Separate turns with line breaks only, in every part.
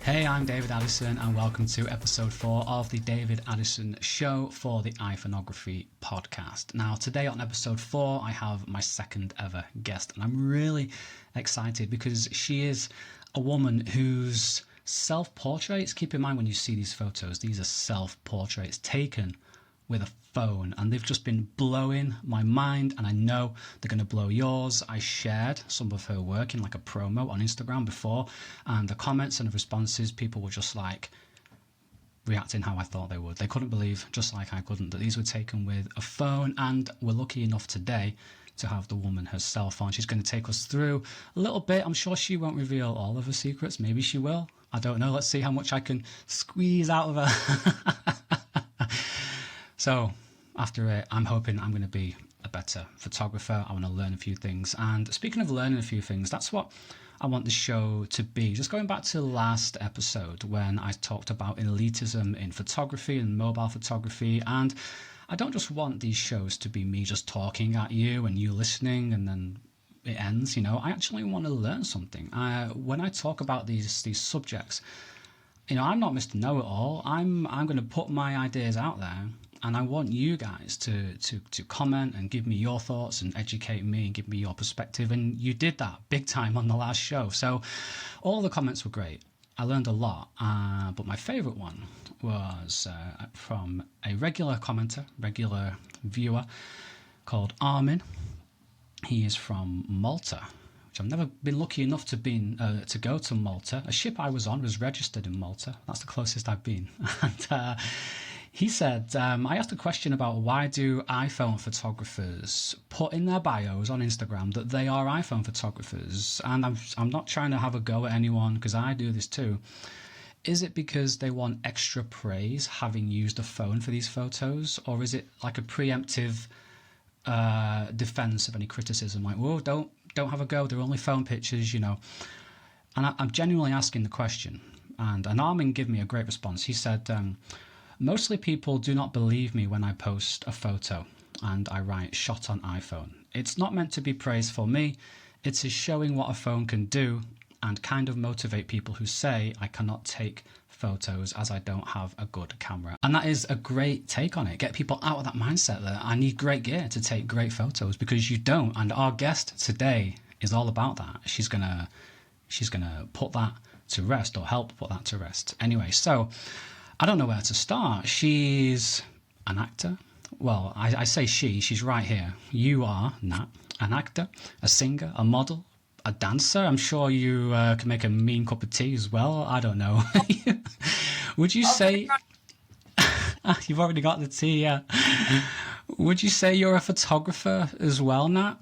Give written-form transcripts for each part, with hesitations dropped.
Hey, I'm David Addison and welcome to episode 4 of the David Addison Show for the iPhoneography podcast. Now, today on episode 4, I have my second ever guest, and I'm really excited because she is a woman whose self-portraits, keep in mind when you see these photos, these are self-portraits taken with a phone, and they've just been blowing my mind, and I know they're going to blow yours. I shared some of her work in like a promo on Instagram before, and the comments and the responses, people were just like reacting how I thought they would. They couldn't believe, just like I couldn't, that these were taken with a phone, and we're lucky enough today to have the woman herself on. She's going to take us through a little bit. I'm sure she won't reveal all of her secrets. Maybe she will. I don't know. Let's see how much I can squeeze out of her. So after it, I'm hoping I'm going to be a better photographer. I want to learn a few things. And speaking of learning a few things, that's what I want the show to be. Just going back to the last episode when I talked about elitism in photography and mobile photography. And I don't just want these shows to be me just talking at you and you listening and then it ends. I actually want to learn something. When I talk about these subjects, I'm not Mr. Know-it-all. I'm going to put my ideas out there. And I want you guys to comment and give me your thoughts and educate me and give me your perspective. And you did that big time on the last show. So all the comments were great. I learned a lot. But my favorite one was from a regular commenter, regular viewer called Armin. He is from Malta, which I've never been lucky enough to go to Malta. A ship I was on was registered in Malta. That's the closest I've been. And he said, I asked a question about why do iPhone photographers put in their bios on Instagram that they are iPhone photographers? And I'm not trying to have a go at anyone because I do this too. Is it because they want extra praise having used a phone for these photos? Or is it like a preemptive defense of any criticism? Like, whoa, don't have a go. They're only phone pictures, And I'm genuinely asking the question. And Armin gave me a great response. He said, mostly people do not believe me when I post a photo and I write shot on iPhone. It's not meant to be praise for me. It is showing what a phone can do and kind of motivate people who say I cannot take photos as I don't have a good camera. And that is a great take on it. Get people out of that mindset that I need great gear to take great photos, because you don't. And our guest today is all about that. She's gonna put that to rest, or help put that to rest. Anyway, so I don't know where to start. She's an actor. Well, I say she's right here. You are, Nat, an actor, a singer, a model, a dancer. I'm sure you can make a mean cup of tea as well. I don't know. Would you say... You've already got the tea, yeah. Would you say you're a photographer as well, Nat?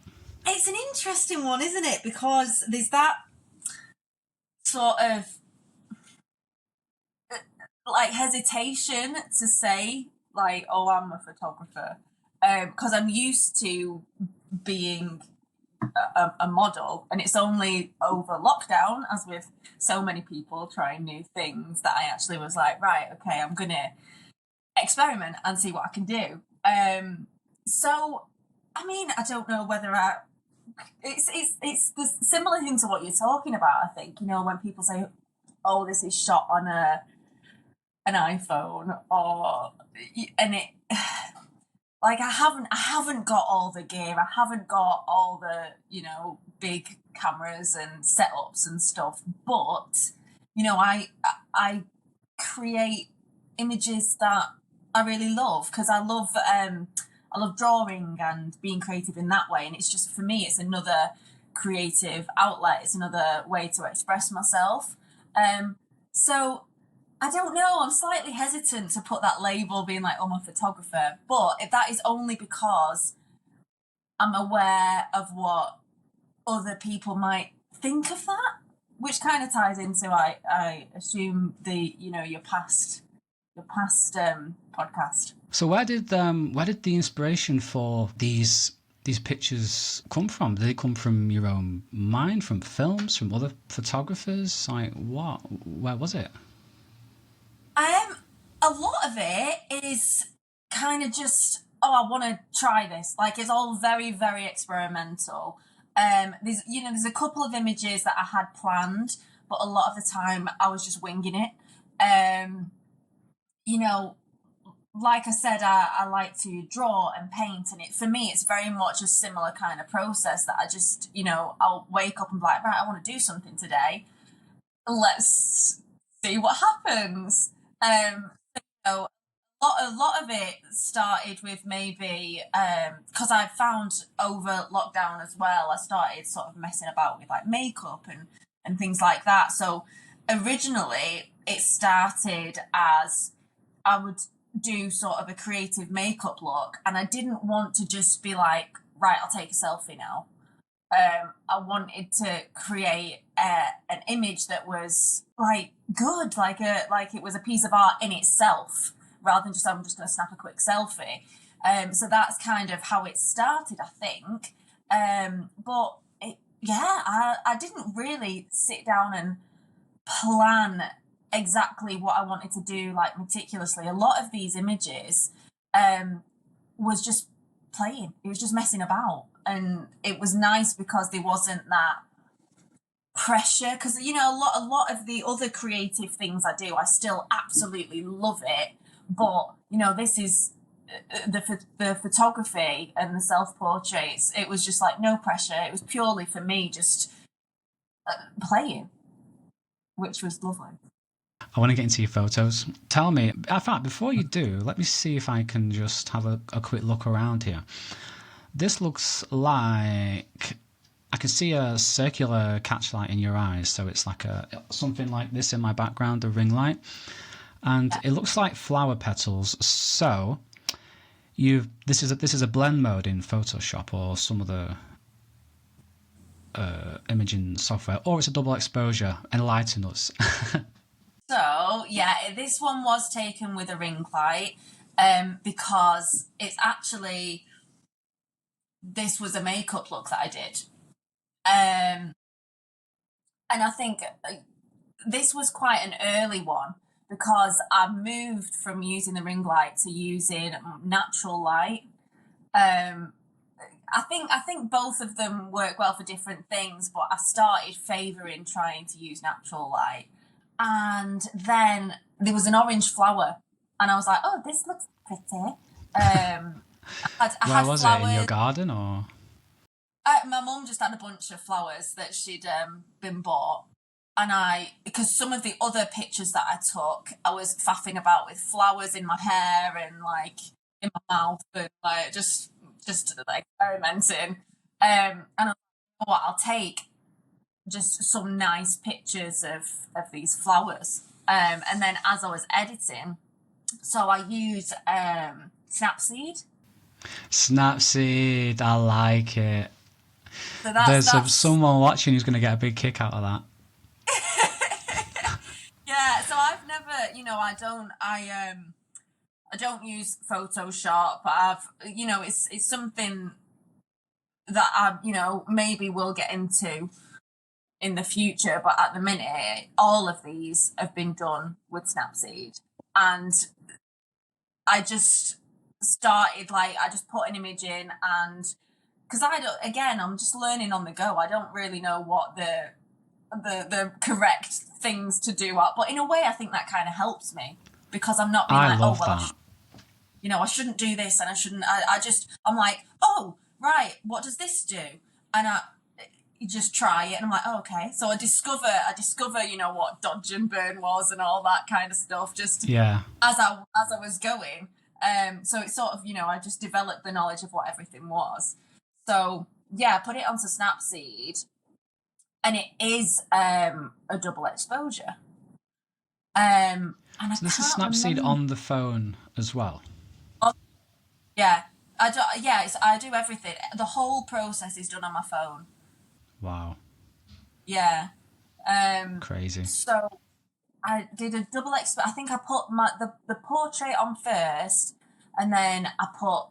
It's an interesting one, isn't it? Because there's that sort of like hesitation to say like, oh, I'm a photographer, because I'm used to being a model, and it's only over lockdown, as with so many people trying new things, that I actually was like, right, okay, I'm gonna experiment and see what I can do. So I mean, I don't know whether it's the similar thing to what you're talking about. I think, when people say, oh, this is shot on an iPhone, and it like I haven't got all the gear, I haven't got all the big cameras and setups and stuff, but I create images that I really love, because I love drawing and being creative in that way, and it's just, for me, it's another creative outlet, it's another way to express myself. So I don't know, I'm slightly hesitant to put that label, being like, oh, I'm a photographer, but if that is only because I'm aware of what other people might think of that, which kind of ties into, I assume, your past podcast.
So where did the inspiration for these pictures come from? Did they come from your own mind, from films, from other photographers? Like, what? Where was it?
A lot of it is kind of just, oh, I want to try this. Like, it's all very, very experimental. There's a couple of images that I had planned, but a lot of the time I was just winging it. You know, like I said, I like to draw and paint, and for me, it's very much a similar kind of process that I just, I'll wake up and be like, right, I want to do something today. Let's see what happens. A lot of it started with maybe because I found over lockdown as well, I started sort of messing about with like makeup and things like that. So originally it started as I would do sort of a creative makeup look, and I didn't want to just be like, right, I'll take a selfie now. I wanted to create an image that was like good, like it was a piece of art in itself, rather than just I'm just going to snap a quick selfie. So that's kind of how it started, I think. But I didn't really sit down and plan exactly what I wanted to do, like meticulously. A lot of these images was just playing. It was just messing about, and it was nice because there wasn't that pressure. Because a lot of the other creative things I do, I still absolutely love it. But this is the photography and the self-portraits. It was just like no pressure. It was purely for me, just playing, which was lovely.
I want to get into your photos. Tell me, in fact, before you do, let me see if I can just have a quick look around here. This looks like I can see a circular catchlight in your eyes, so it's like something like this in my background, a ring light, and it looks like flower petals. So this is a blend mode in Photoshop or some other imaging software, or it's a double exposure. Enlighten us.
So, this one was taken with a ring light because it's actually, this was a makeup look that I did. And I think this was quite an early one because I moved from using the ring light to using natural light. I think both of them work well for different things, but I started favouring trying to use natural light. And then there was an orange flower, and I was like, "Oh, this looks pretty." I
Where was it? In your garden, or?
My mum just had a bunch of flowers that she'd been bought, and because some of the other pictures that I took, I was faffing about with flowers in my hair and like in my mouth, and like just like experimenting. And I was like, you know what, I'll take just some nice pictures of these flowers. And then as I was editing, so I used Snapseed.
Snapseed, I like it.
So
There's someone watching who's going to get a big kick out of that.
Yeah, so I've never, I don't use Photoshop. It's something that I, maybe will get into in the future, but at the minute all of these have been done with Snapseed, and I just started I just put an image in, and because I'm just learning on the go. I don't really know what the correct things to do are, but in a way I think that kind of helps me because I'm not being
I love that.
I shouldn't do this, and I shouldn't. I'm like, oh right, what does this do? And you just try it, and I'm like, oh, okay. So I discover, what dodge and burn was and all that kind of stuff. Just as I was going. So it's sort of, I just developed the knowledge of what everything was. So I put it onto Snapseed, and it is a double exposure. And
so this is Snapseed on the phone as well.
Yeah, I do everything. The whole process is done on my phone.
Wow.
Yeah.
Crazy.
So I did a double I think I put the portrait on first, and then I put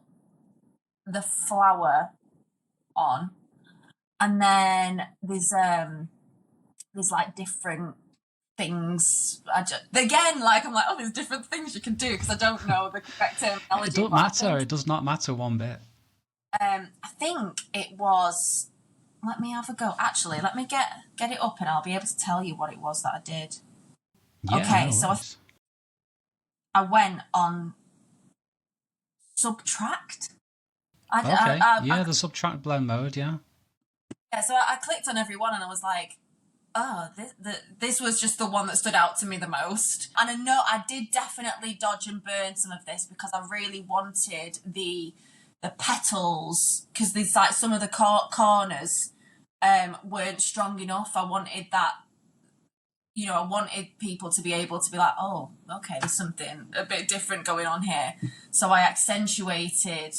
the flower on, and then there's like different things. I'm like, oh, there's different things you can do because I don't know the correct terminology.
It does not matter one bit.
I think it was let me have a go. Actually, let me get it up and I'll be able to tell you what it was that I did.
Yeah,
Okay,
no
so
worries.
I went on Subtract.
Okay, yeah,
I
the subtract blend mode, yeah.
yeah, so I clicked on every one and I was like, oh, this was just the one that stood out to me the most. And I know I did definitely dodge and burn some of this because I really wanted the petals, because there's like some of the corners weren't strong enough. I wanted that, I wanted people to be able to be like, oh, okay, there's something a bit different going on here. So I accentuated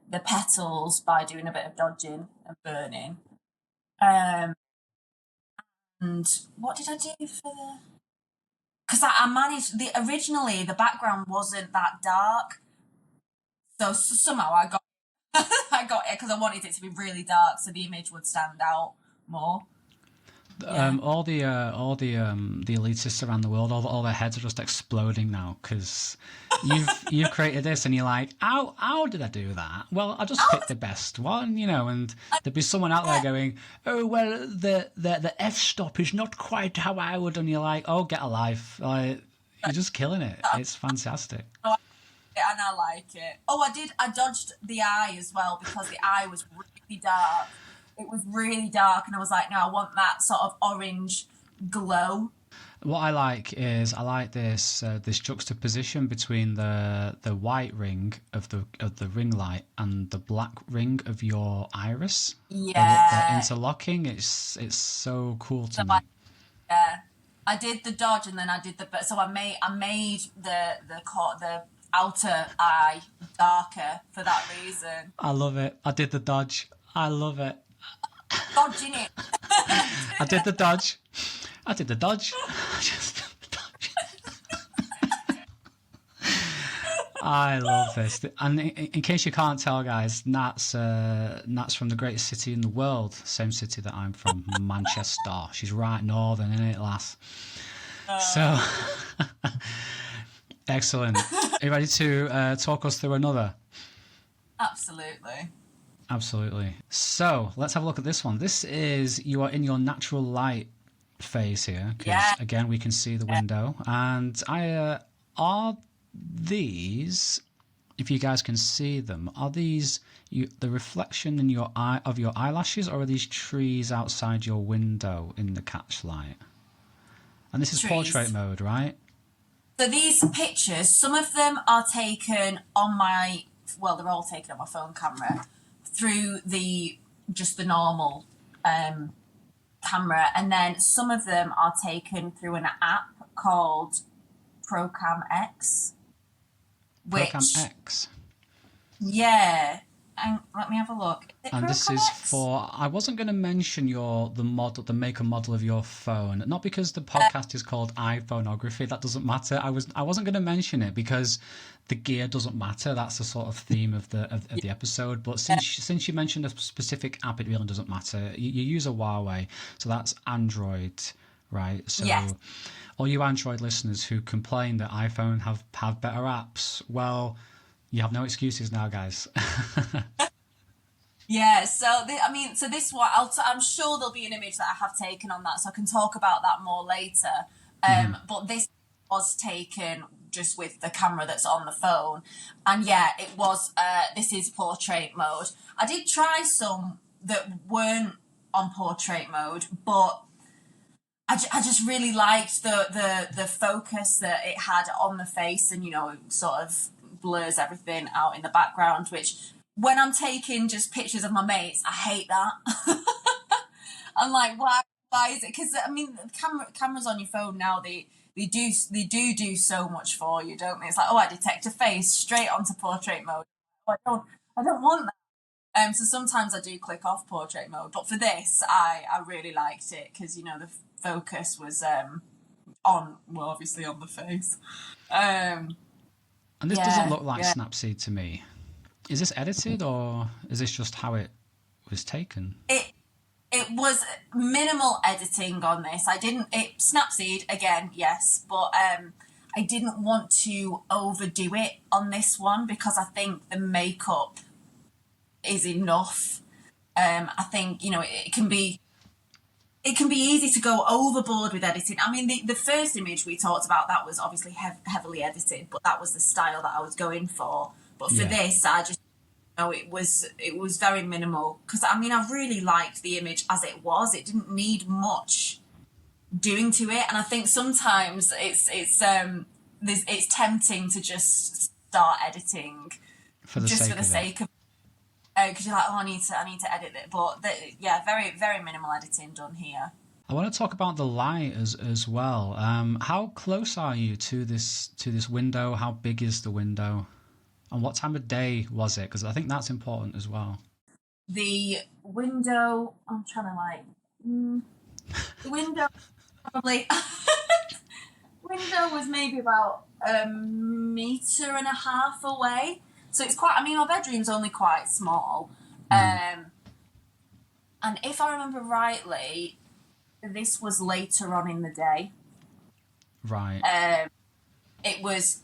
the petals by doing a bit of dodging and burning. And what did I do for the? Because I managed originally the background wasn't that dark, so somehow I got I got it because I wanted it to be really dark so the image would stand out more. Yeah.
All the elitists around the world, all their heads are just exploding now because you've created this, and you're like, how did I do that? Well, I just picked the best one, and there'd be someone out there going, oh well, the f stop is not quite how I would, and you're like, oh, get a life, like, you're just killing it. It's fantastic.
And I like it. Oh, I dodged the eye as well because the eye was really dark. It was really dark, and I was like, no, I want that sort of orange glow.
What I like is this juxtaposition between the white ring of the ring light and the black ring of your iris.
Yeah.
They're interlocking. It's so cool to me.
Yeah, I did the dodge, and then I did so I made the outer eye darker for that reason.
I love it. I did the dodge. I love it.
Dodging it.
I did the dodge. I did the dodge. I love this. And in case you can't tell, guys, Nat's from the greatest city in the world. Same city that I'm from, Manchester. She's right northern, isn't it, lass? So, excellent. Are you ready to talk us through another? Absolutely. So, let's have a look at this one. This is, you are in your natural light phase here, because again, we can see the window. And are these, if you guys can see them, are these the reflection in your eye of your eyelashes, or are these trees outside your window in the catchlight? And this is portrait mode, right?
So these pictures, some of them are taken on they're all taken on my phone camera through the normal camera, and then some of them are taken through an app called Procam X.
Procam X.
Yeah, and let me have a look.
And this is for, I wasn't going to mention the make and model of your phone, not because the podcast is called iPhoneography, that doesn't matter. I wasn't going to mention it because the gear doesn't matter. That's the sort of theme of the episode. But since you mentioned a specific app, it really doesn't matter. You use a Huawei, so that's Android, right? So all you Android listeners who complain that iPhone have better apps, well, you have no excuses now, guys.
Yeah, so this one, I'm sure there'll be an image that I have taken on that, so I can talk about that more later. But this was taken just with the camera that's on the phone, and it was. This is portrait mode. I did try some that weren't on portrait mode, but I just really liked the focus that it had on the face, and it sort of blurs everything out in the background, which, when I'm taking just pictures of my mates, I hate that. I'm like, why is it? Because cameras on your phone now, they do so much for you, don't they? It's like, oh, I detect a face, straight onto portrait mode. I don't want that. So sometimes I do click off portrait mode, but for this, I really liked it because the focus was obviously on the face.
And this doesn't look like Snapseed to me. Is this edited, or is this just how it was taken?
It was minimal editing on this. Snapseed again, yes, but I didn't want to overdo it on this one because I think the makeup is enough. I think, you know, it can be easy to go overboard with editing. I mean, the first image we talked about, that was obviously heavily edited, but that was the style that I was going for. But for this, I just, you know, it was very minimal, because I mean, I really liked the image as it was. It didn't need much doing to it, and I think sometimes it's tempting to just start editing
for the sake of
because you're like, oh, I need to edit it. But very, very minimal editing done here.
I want to talk about the light as well. How close are you to this window? How big is the window? And what time of day was it? Because I think that's important as well.
The window, I'm trying to the window probably, window was maybe about 1.5 meters away. So it's quite, I mean, my bedroom's only quite small. And if I remember rightly, this was later on in the day.
Right.
It was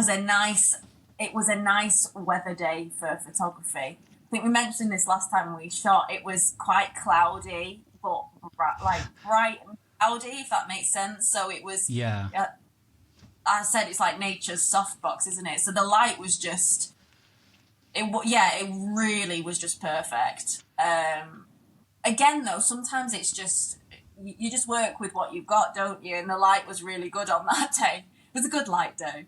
a nice weather day for photography. I think we mentioned this last time we shot. It was quite cloudy, but like bright and cloudy, if that makes sense. So it was.
Yeah.
I said it's like nature's softbox, isn't it? So the light was just. It really was just perfect. Again, though, sometimes it's just you just work with what you've got, don't you? And the light was really good on that day. It was a good light day.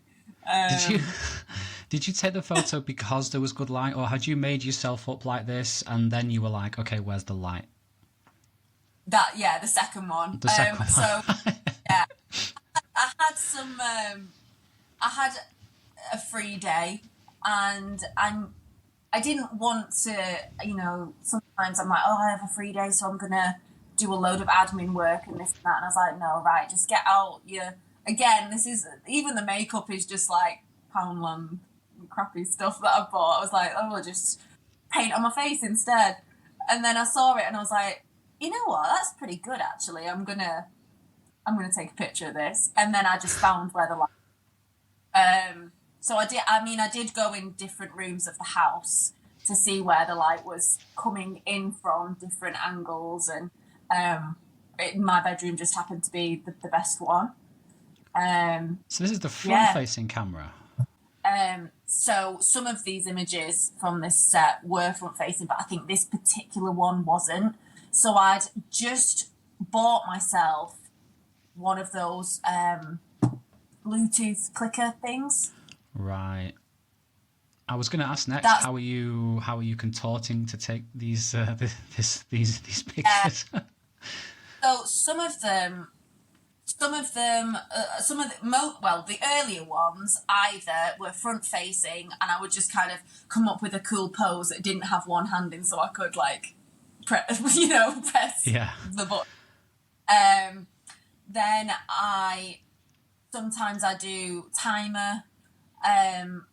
Did you take the photo because there was good light, or had you made yourself up like this and then you were like, okay, where's the light?
The second one.
The second one.
So yeah, I had a free day, and I didn't want to, you know, sometimes I'm like, oh, I have a free day, so I'm gonna do a load of admin work and this and that. And I was like, no, right, just get out again, this is, even the makeup is just like Poundland crappy stuff that I bought. I was like, oh, I'll just paint on my face instead. And then I saw it and I was like, you know what, that's pretty good actually. I'm gonna take a picture of this. And then I just found where the light. So I did go in different rooms of the house to see where the light was coming in from, different angles, and my bedroom just happened to be the best one.
So this is the front-facing camera.
So some of these images from this set were front-facing, but I think this particular one wasn't. So I'd just bought myself one of those Bluetooth clicker things.
Right. I was going to ask next, how are you contorting to take these these pictures?
So the earlier ones either were front facing, and I would just kind of come up with a cool pose that didn't have one hand in, so I could like press the button. Then sometimes I do timer, and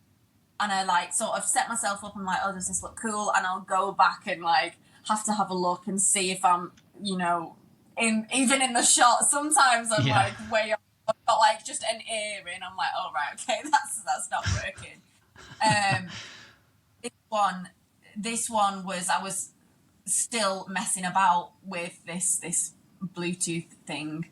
I like sort of set myself up and like, oh, does this look cool? And I'll go back and like have to have a look and see if I'm, you know, even in the shot. Sometimes I'm like way off. I've got like just an ear in. I'm like, oh right, okay, that's not working. This one was, I was still messing about with this Bluetooth thing.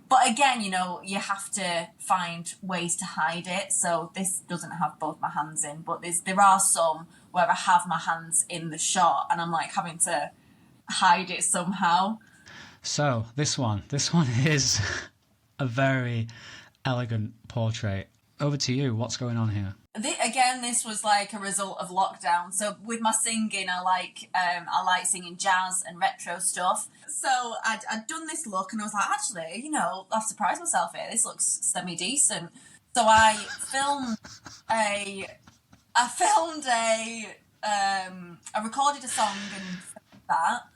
But again, you know, you have to find ways to hide it. So this doesn't have both my hands in, but there are some where I have my hands in the shot and I'm like having to hide it somehow.
So this one is a very elegant portrait. Over to you. What's going on here?
This was like a result of lockdown. So with my singing, I like singing jazz and retro stuff. So I'd done this look and I was like, actually, you know, I've surprised myself here. This looks semi-decent. So I recorded a song and that.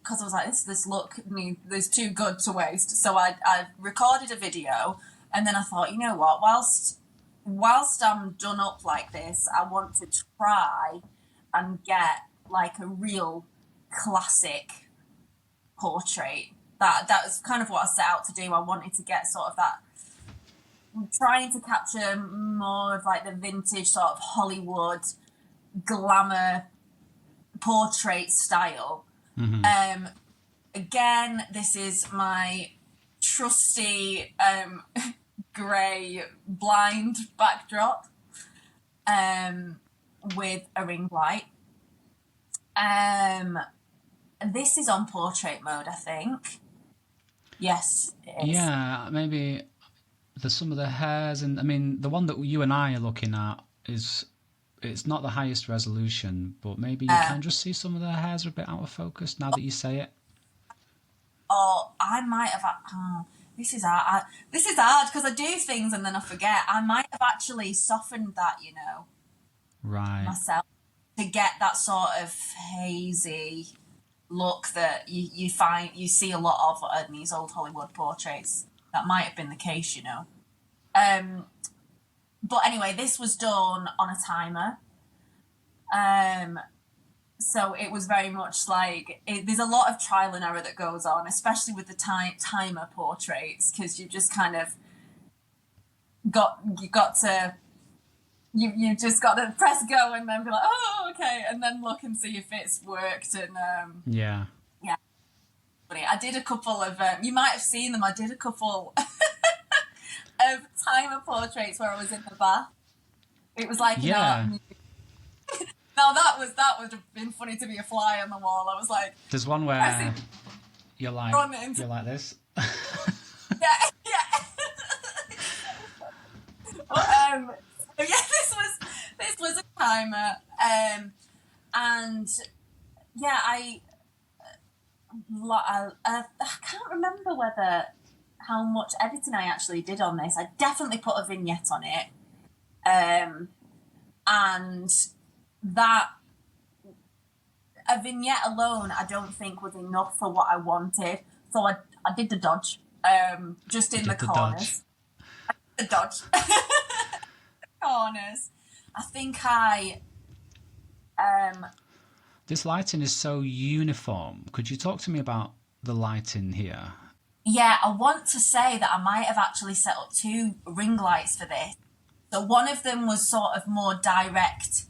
Because I was like, this look, there's too good to waste. So I recorded a video, and then I thought, you know what, whilst I'm done up like this, I want to try and get like a real classic portrait. That was kind of what I set out to do. I wanted to get sort of that, trying to capture more of like the vintage sort of Hollywood glamour portrait style. Again, this is my trusty grey blind backdrop with a ring light. This is on portrait mode, I think. Yes, it is.
Yeah, maybe there's some of the hairs, and I mean the one that you and I are looking at it's not the highest resolution, but maybe you can just see some of the hairs are a bit out of focus now that you say it.
Oh, I might have. This is hard. This is hard because I do things and then I forget. I might have actually softened that,
Right.
myself to get that sort of hazy look that you see a lot of in these old Hollywood portraits. That might have been the case, But anyway, this was done on a timer. So it was very much like there's a lot of trial and error that goes on, especially with the timer portraits, because you just kind of you just got to press go and then be like, oh, okay, and then look and see if it's worked. And
yeah.
I did a couple of you might have seen them. I did a couple of timer portraits where I was in the bath. It was like now that would have been funny to be a fly on the wall. I was like,
there's one where you're like this.
yeah. But, so yeah, this was a timer, and yeah, I can't remember how much editing I actually did on this. I definitely put a vignette on it, and that a vignette alone I don't think was enough for what I wanted, so I did the dodge, just in the corners. The dodge. Corners. I think
this lighting is so uniform. Could you talk to me about the lighting here?
Yeah, I want to say that I might have actually set up 2 ring lights for this. So one of them was sort of more direct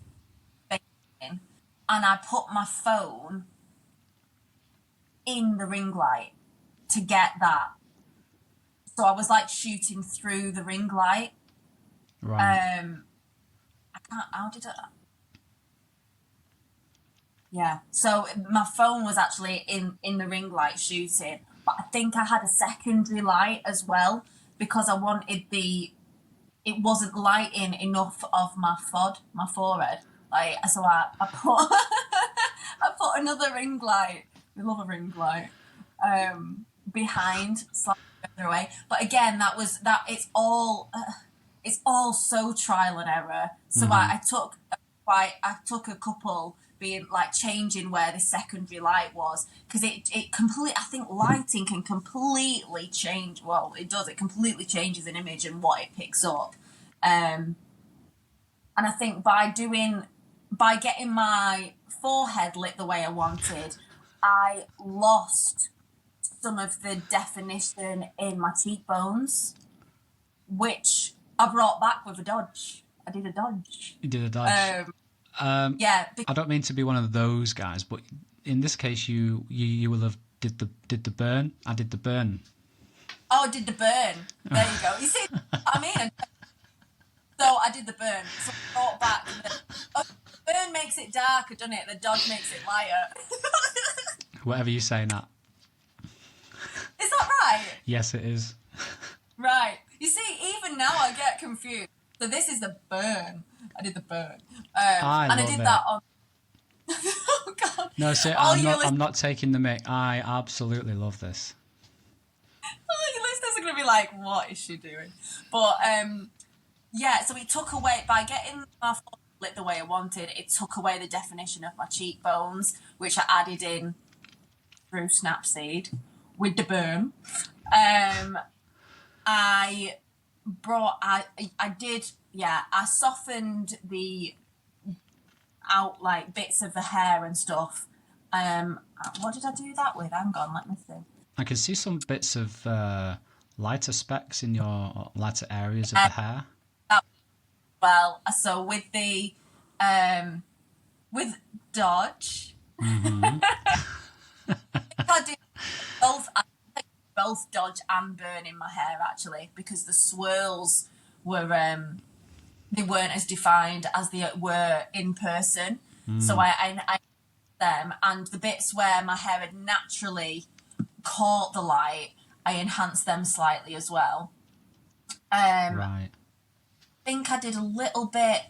facing, and I put my phone in the ring light to get that. So I was like shooting through the ring light.
Right.
How did I? Yeah. So my phone was actually in the ring light shooting, but I think I had a secondary light as well because I wanted it wasn't lighting enough of my forehead. Like, so I put I put another ring light. We love a ring light. Behind, slightly further away. But again, it's all so trial and error. So I took a couple being like changing where the secondary light was, because it completely, I think lighting can completely change. Well, it does. It completely changes an image and what it picks up. And I think by getting my forehead lit the way I wanted, I lost some of the definition in my cheekbones, which I brought back with a dodge. I did a dodge.
You did a dodge.
Yeah.
I don't mean to be one of those guys, but in this case, you will have did the burn. I did the burn.
Oh, I did the burn. There you go. You see what I mean? So I did the burn. So I brought back the burn makes it darker, doesn't it? The dodge makes it lighter.
Whatever you say, Nat.
Is that right?
Yes, it is.
Right. You see, even now I get confused. So this is the burn. I did the burn. I did that on. Oh God!
No, see, I'm not taking the mic. I absolutely love this.
Oh, your listeners are going to be like, "What is she doing?" But yeah. So it took away by getting my phone lit the way I wanted. It took away the definition of my cheekbones, which I added in through Snapseed with the burn. I softened the out like bits of the hair and stuff. What did I do that with? Hang on, let me see.
I can see some bits of lighter specks in your lighter areas of the hair.
Well, so with the with Dodge,
Mm-hmm.
I do both. I think both dodge and burn in my hair actually, because the swirls were they weren't as defined as they were in person. So I them, and the bits where my hair had naturally caught the light, I enhanced them slightly as well.
Right.
I think I did a little bit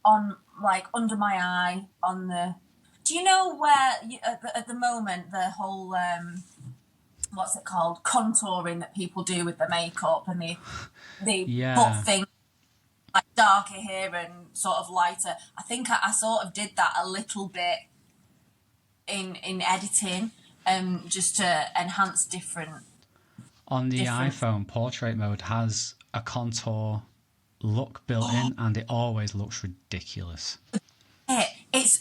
on like under my eye on the. Do you know where at the moment the whole what's it called, contouring that people do with the makeup, and they put
Yeah.
things like darker here and sort of lighter. I think I sort of did that a little bit in editing, just to enhance
On the
different.
iPhone, portrait mode has a contour look built in, and it always looks ridiculous.
It's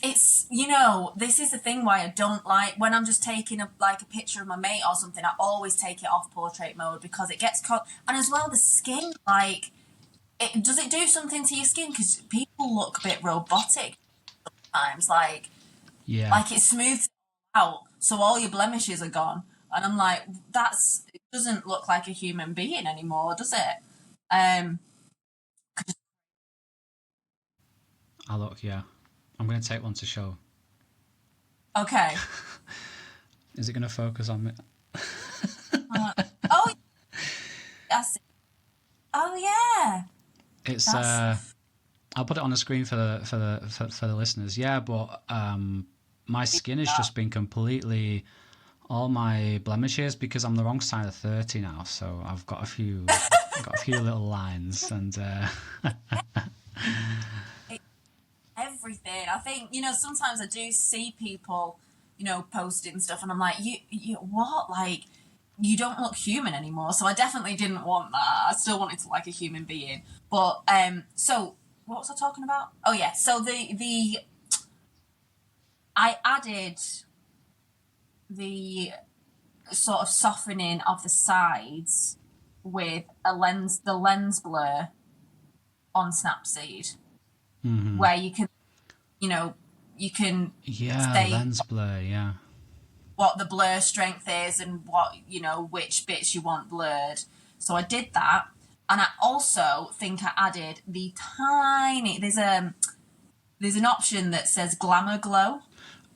this is the thing why I don't like when I'm just taking a picture of my mate or something. I always take it off portrait mode because it gets caught, and as well the skin, like does it do something to your skin, because people look a bit robotic sometimes,
Yeah.
it smooths out so all your blemishes are gone, and I'm like, it doesn't look like a human being anymore, does it? um
I look, yeah. I'm going to take one to show.
okay.
Is it going to focus on me?
Oh, I see. Oh yeah,
It's
that's
I'll put it on the screen for the listeners. Yeah, but my skin has just been completely, all my blemishes, because I'm the wrong side of 30 now, so I've got a few little lines, and
everything. I think, sometimes I do see people, posting stuff, and I'm like, you what? Like, you don't look human anymore. So I definitely didn't want that. I still wanted to like a human being. But so what was I talking about? Oh yeah. So the I added the sort of softening of the sides with the lens blur on Snapseed, where you know, you can
yeah,
say
lens blur, yeah.
what the blur strength is and which bits you want blurred. So I did that, and I also think I added the tiny. There's an option that says glamour glow.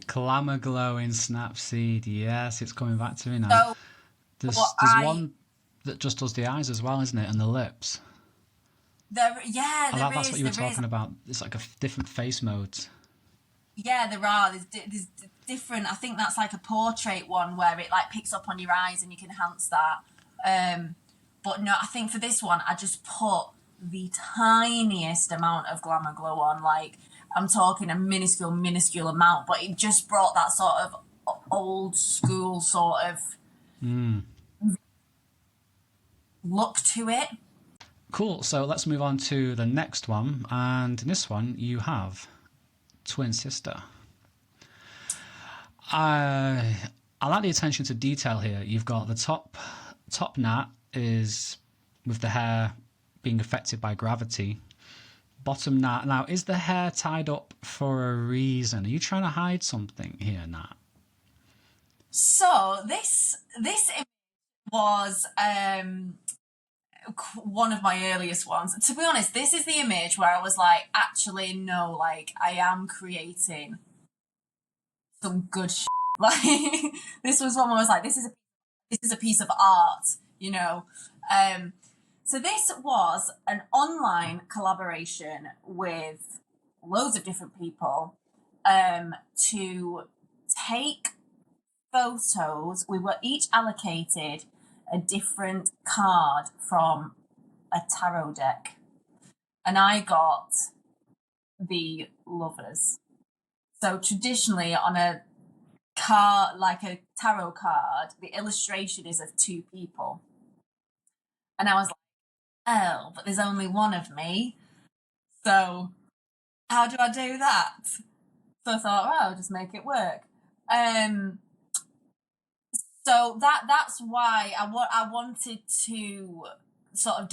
Glamour glow in Snapseed, yes, it's coming back to me now.
So what
There's one that just does the eyes as well, isn't it, and the lips. That's what you were
there is.
talking about. It's like a different face modes.
Yeah, there are. There's different. I think that's like a portrait one where it like picks up on your eyes and you can enhance that. But no, I think for this one, I just put the tiniest amount of glamour glow on. Like, I'm talking a minuscule amount, but it just brought that sort of old school sort of look to it.
Cool. So let's move on to the next one. And in this one, you have twin sister. I like the attention to detail here. You've got the top Nat is with the hair being affected by gravity. Bottom Nat. Now, is the hair tied up for a reason? Are you trying to hide something here, Nat?
So this was one of my earliest ones. To be honest, this is the image where I was like, actually, no, like I am creating some good shit. Like, this was one where I was like, this is a piece of art, you know. So this was an online collaboration with loads of different people to take photos. We were each allocated a different card from a tarot deck, and I got the lovers. So traditionally on a card, like a tarot card, the illustration is of two people, and I was like, oh, but there's only one of me, so how do I do that? So I thought, well, I'll just make it work. So that's why I wanted to sort of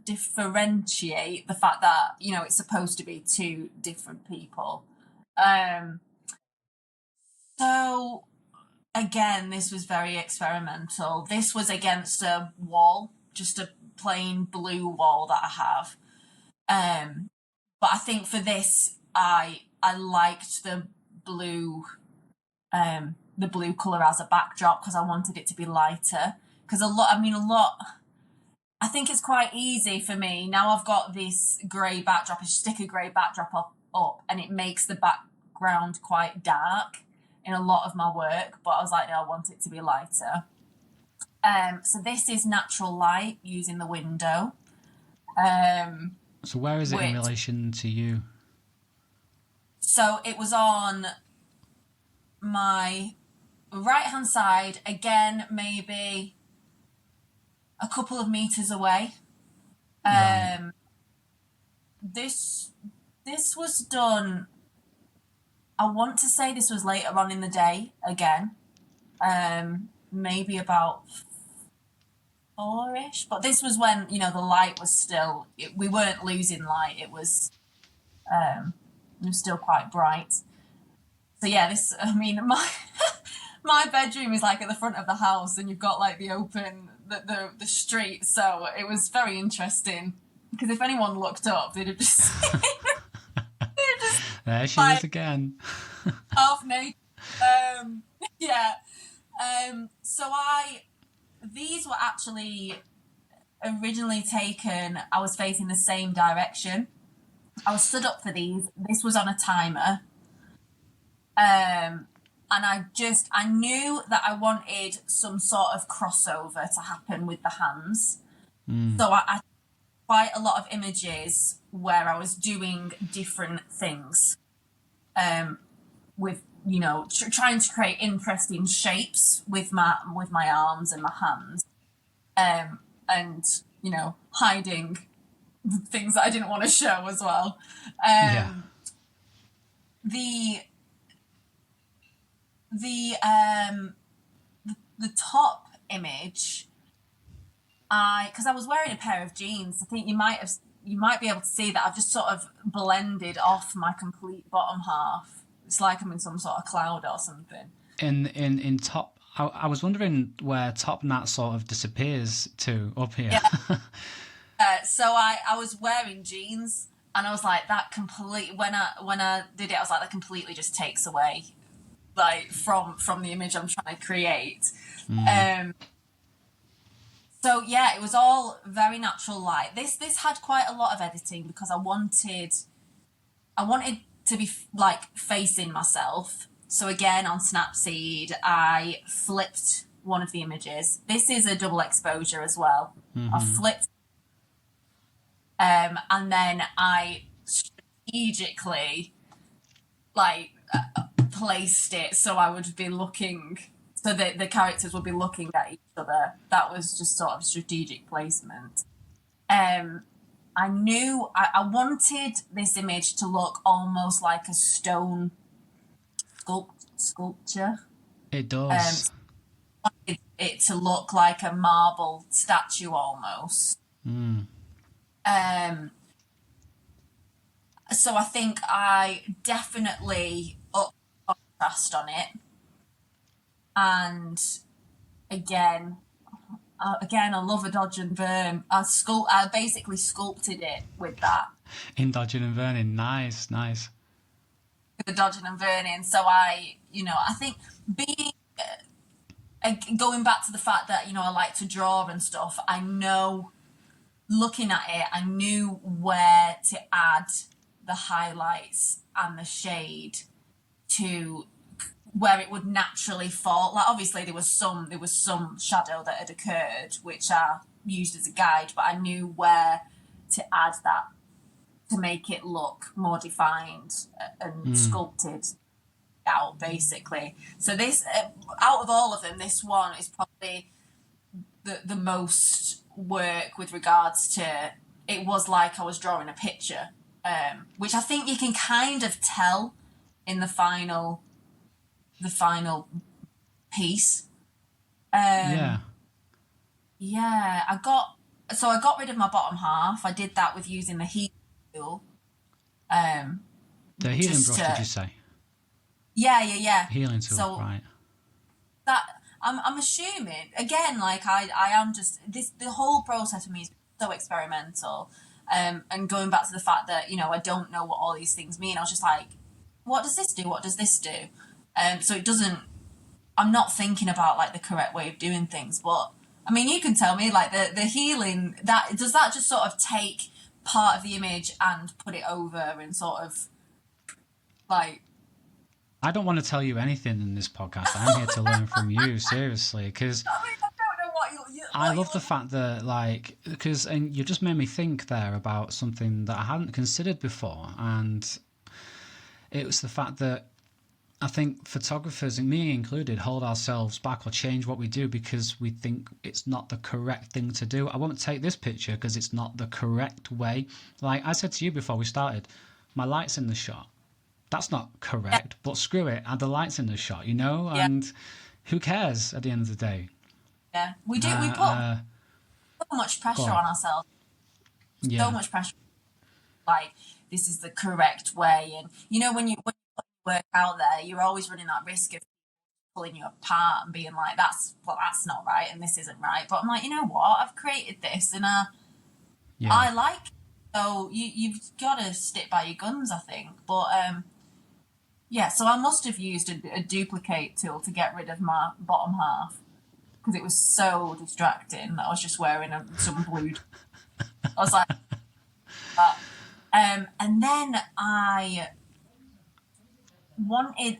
differentiate the fact that it's supposed to be two different people. So again, this was very experimental. This was against a wall, just a plain blue wall that I have. But I think for this, I liked the blue color as a backdrop because I wanted it to be lighter. Because I think it's quite easy for me now. I've got this grey backdrop. I stick a grey backdrop up, and it makes the background quite dark in a lot of my work. But I was like, no, I want it to be lighter. So this is natural light using the window.
So where is it in relation to you?
So it was on my right-hand side, again, maybe a couple of meters away.
Right.
This was done, I want to say this was later on in the day again. Maybe about 4-ish, but this was when, the light was still, we weren't losing light. It was still quite bright. So yeah, my bedroom is like at the front of the house, and you've got like the open, the street. So it was very interesting because if anyone looked up, they'd have just
there she is again.
half naked. Yeah. So these were actually originally taken. I was facing the same direction. I was stood up for these. This was on a timer. And I knew that I wanted some sort of crossover to happen with the hands. So I quite a lot of images where I was doing different things, with, trying to create interesting shapes with my arms and my hands, and, hiding things that I didn't want to show as well.
Yeah.
The top image, because I was wearing a pair of jeans, I think you might be able to see that I've just sort of blended off my complete bottom half. It's like I'm in some sort of cloud or something.
In top, I was wondering where top Nat sort of disappears to up here.
Yeah. So I was wearing jeans, and I was like, that completely, when I did it, I was like, that completely just takes away, like, from the image I'm trying to create. So yeah, it was all very natural light. This had quite a lot of editing because I wanted to be like facing myself. So again, on Snapseed, I flipped one of the images. This is a double exposure as well. I flipped, and then I strategically placed it so I would be looking, so that the characters would be looking at each other. That was just sort of strategic placement. I knew I wanted this image to look almost like a stone sculpture.
It does.
It to look like a marble statue almost. So I think I definitely upped contrast on it, and again, I love a dodge and burn. I basically sculpted it with that.
In dodging and burning, nice.
The dodging and burning. So I think being going back to the fact that I like to draw and stuff. I know, looking at it, I knew where to add the highlights and the shade to where it would naturally fall. Like, obviously there was some shadow that had occurred which I used as a guide, but I knew where to add that to make it look more defined and sculpted out, basically. So this, out of all of them, this one is probably the most work with regards to, it was like I was drawing a picture, which I think you can kind of tell in the final piece.
Yeah.
I got rid of my bottom half. I did that with using the healing tool.
The healing brush, did you say?
Yeah.
Healing tool,
So
right?
that I'm assuming again, like I am just this the whole process for me is so experimental, and going back to the fact that I don't know what all these things mean. I was just like, what does this do? What does this do? So it doesn't. I'm not thinking about like the correct way of doing things, but I mean, you can tell me like the healing that does that just sort of take part of the image and put it over and sort of like.
I don't want to tell you anything in this podcast. I'm here to learn from you, seriously, because
I mean, I don't know
I love the fact that, like, and you just made me think there about something that I hadn't considered before, and it was the fact that I think photographers, and me included, hold ourselves back or change what we do because we think it's not the correct thing to do. I won't take this picture because it's not the correct way. Like I said to you before we started, my light's in the shot. That's not correct, but screw it, add the lights in the shot,
Yeah.
and who cares at the end of the day?
Yeah, we do. We put so much pressure on ourselves.
Yeah.
So much pressure. Like this is the correct way, and when you work out there, you're always running that risk of pulling you apart and being like, that's not right, and this isn't right. But I'm like, you know what? I've created this, and I like it. So you've got to stick by your guns, I think. But yeah, so I must have used a duplicate tool to get rid of my bottom half because it was so distracting that I was just wearing some blue. I was like, and then I wanted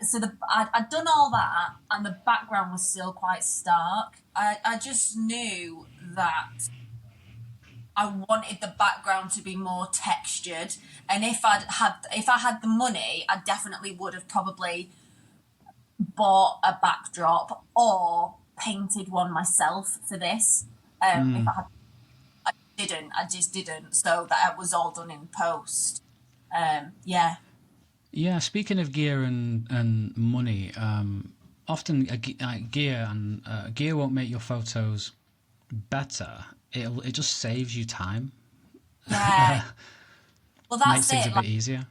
I'd done all that, and the background was still quite stark. I just knew that I wanted the background to be more textured, and if I had the money, I definitely would have probably bought a backdrop or painted one myself for this. If I just didn't. So that it was all done in post. Yeah.
Yeah, speaking of gear and money, often gear won't make your photos better. It just saves you time.
Yeah. Well, that's
Makes things
it.
a bit easier.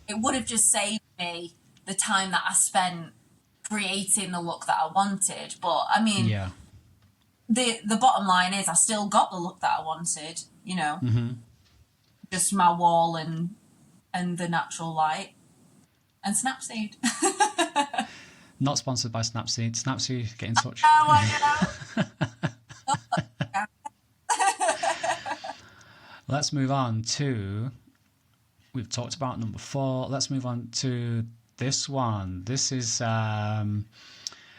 It would have just saved me the time that I spent creating the look that I wanted. But I mean,
Yeah.
the bottom line is I still got the look that I wanted.
Mm-hmm.
Just my wall and the natural light and Snapseed.
Not sponsored by Snapseed. Snapseed, get in touch.
Oh, I know.
Let's move on to. We've talked about number 4. Let's move on to this one. This is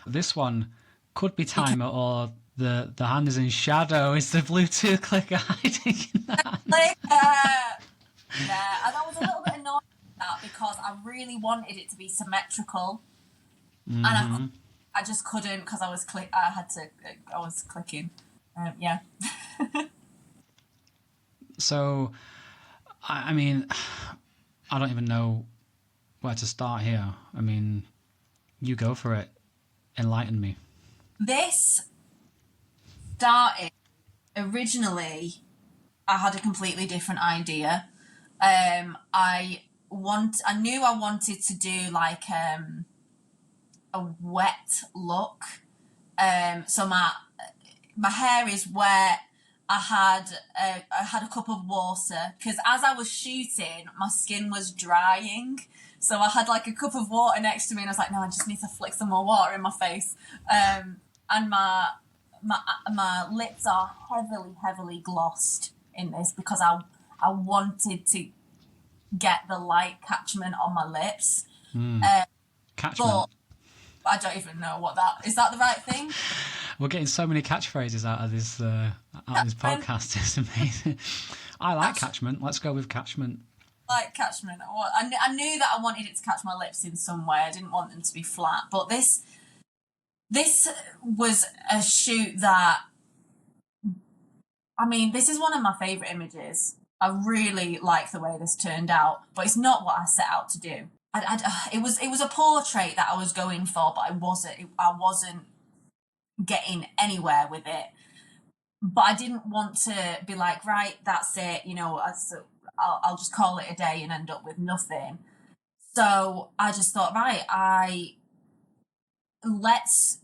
this one could be timer or the hand is in shadow. Is the Bluetooth clicker hiding in that?
Yeah, and I was a little bit annoyed with that because I really wanted it to be symmetrical, and I just couldn't because I was clicking. Yeah.
So, I mean, I don't even know where to start here. I mean, you go for it. Enlighten me.
This started originally. I had a completely different idea. I knew I wanted to do like a wet look. So my hair is wet. I had a cup of water because as I was shooting, my skin was drying. So I had like a cup of water next to me, and I was like, no, I just need to flick some more water in my face. And my lips are heavily glossed in this because I wanted to get the light catchment on my lips.
Catchment.
But I don't even know what that is. That the right thing?
We're getting so many catchphrases out of this podcast. It's amazing. I like catchment. Let's go with catchment.
Like catchment. I knew that I wanted it to catch my lips in some way. I didn't want them to be flat. But this was a shoot that, I mean, this is one of my favourite images. I really like the way this turned out, but it's not what I set out to do. It was a portrait that I was going for, but I wasn't getting anywhere with it. But I didn't want to be like, right, that's it. I'll just call it a day and end up with nothing. So I just thought, right, let's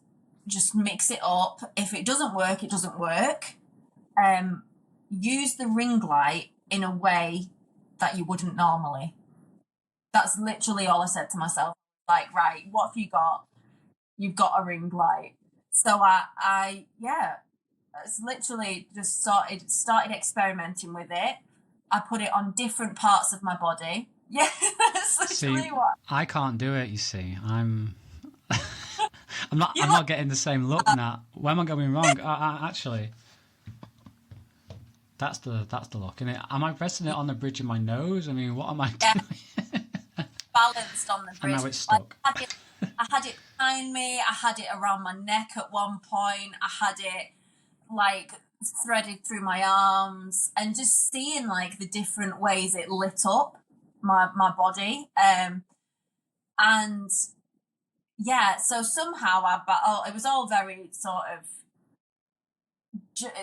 just mix it up. If it doesn't work, it doesn't work. Use the ring light in a way that you wouldn't normally. That's literally all I said to myself. Like, right, what have you got? You've got a ring light. So yeah, it's literally just started experimenting with it. I put it on different parts of my body. Yeah, that's literally
See,
what.
I can't do it. You see, I'm not.
You
I'm
like,
not getting the same look now. Where am I going wrong? Actually, that's the look. And am I resting it on the bridge of my nose? I mean, what am I
yeah,
doing?
balanced on the
And
bridge.
now it's
Like,
stuck.
I had it behind me. I had it around my neck at one point. I had it like threaded through my arms, and just seeing like the different ways it lit up my body. And yeah, so somehow it was all very sort of.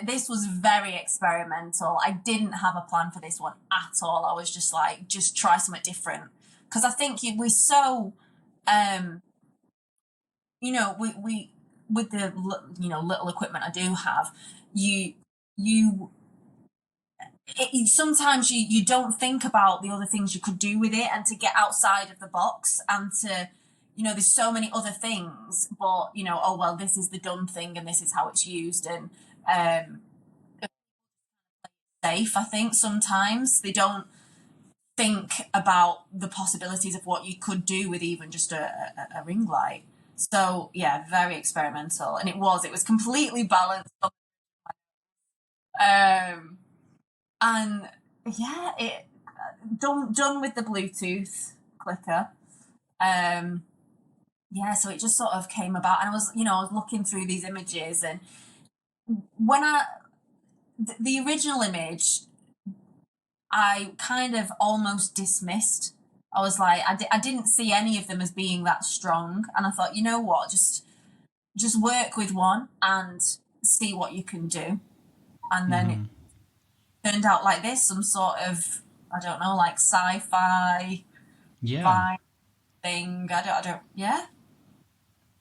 This was very experimental. I didn't have a plan for this one at all. I was just like, just try something different, because I think we're so, um, we with the little equipment I do have, you you sometimes you don't think about the other things you could do with it, and to get outside of the box, and to there's so many other things, but oh well, this is the done thing and this is how it's used. And um safe, I think sometimes they don't think about the possibilities of what you could do with even just a ring light. So yeah, very experimental, and it was completely balanced. um and yeah, it done with the Bluetooth clicker. um yeah, so it just sort of came about, and I was looking through these images, and when the original image, I kind of almost dismissed. I was like, I didn't see any of them as being that strong, and I thought, you know what, just work with one and see what you can do. And then it
Hmm.
turned out like this, some sort of, I don't know, like sci-fi
Yeah.
vibe thing. I don't, yeah,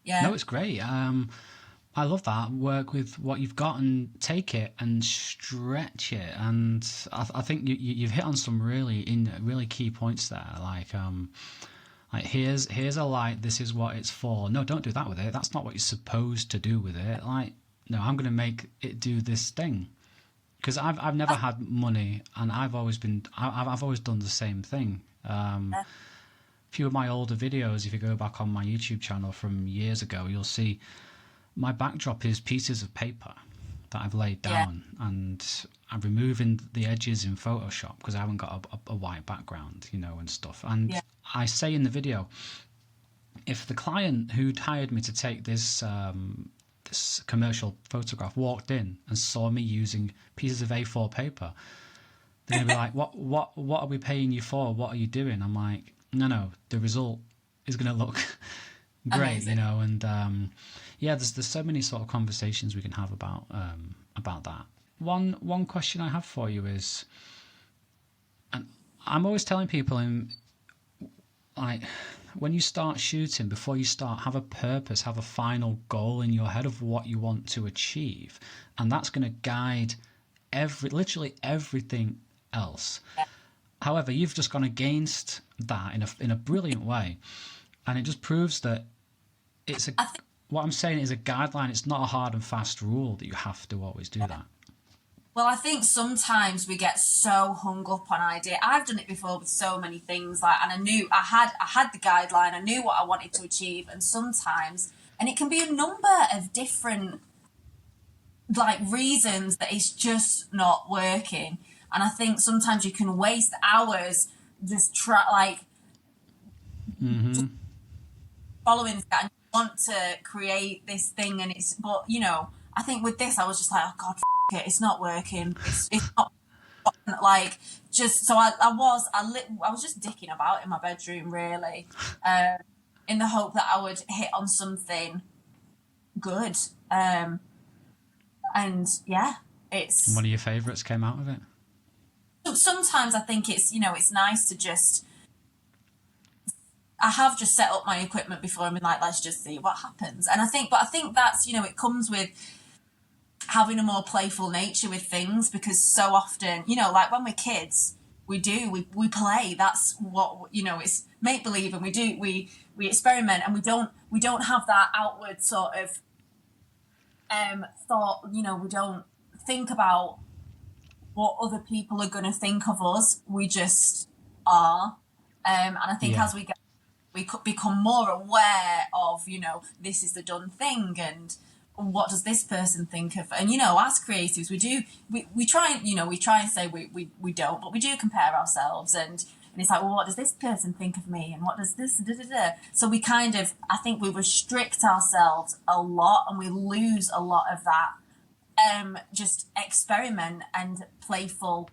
No,
yeah,
it's great. I love that. Work with what you've got and take it and stretch it. And I think you've hit on some really key points there. Like here's a light. This is what it's for. No, don't do that with it. That's not what you're supposed to do with it. Like, no, I'm going to make it do this thing. Because I've never had money, and I've always done the same thing.
yeah,
A few of my older videos, if you go back on my YouTube channel from years ago, you'll see my backdrop is pieces of paper that I've laid
yeah,
down, and I'm removing the edges in Photoshop because I haven't got a white background, and stuff. And
yeah.
I say in the video, if the client who'd hired me to take this commercial photograph walked in and saw me using pieces of A4 paper, they're gonna be like, what are we paying you for? What are you doing? I'm like, no, the result is gonna look great,
Amazing.
and yeah, there's so many sort of conversations we can have about that. One question I have for you is, and I'm always telling people, like, when you start shooting, before you start, have a purpose, have a final goal in your head of what you want to achieve, and that's going to guide literally everything else.
Yeah.
However, you've just gone against that in a brilliant way, and it just proves that it's a
I think.
what I'm saying is a guideline. It's not a hard and fast rule that you have to always do that.
Well, I think sometimes we get so hung up on idea. I've done it before with so many things, like, and I had the guideline. I knew what I wanted to achieve, and sometimes, and it can be a number of different like reasons that it's just not working. And I think sometimes you can waste hours just just
Hmm.
following that, and you want to create this thing, and but I think with this I was just like, oh god, it, it's not working. It's not like, just so I was just dicking about in my bedroom, really, um, in the hope that I would hit on something good. And yeah,
And one
it's
of your favourites came out of it.
sometimes I think it's nice to just I have just set up my equipment before and been like, let's just see what happens. And I think that's, it comes with having a more playful nature with things, because so often, like when we're kids, we play. That's what, it's make believe, and we experiment, and we don't have that outward sort of thought. We don't think about what other people are going to think of us. We just are. And I think as we could become more aware of, this is the done thing, and what does this person think of? And as creatives, we try and say we don't, but we do compare ourselves, and it's like, well, what does this person think of me, and what does this da, da, da. So we kind of, I think we restrict ourselves a lot, and we lose a lot of that just experiment and playful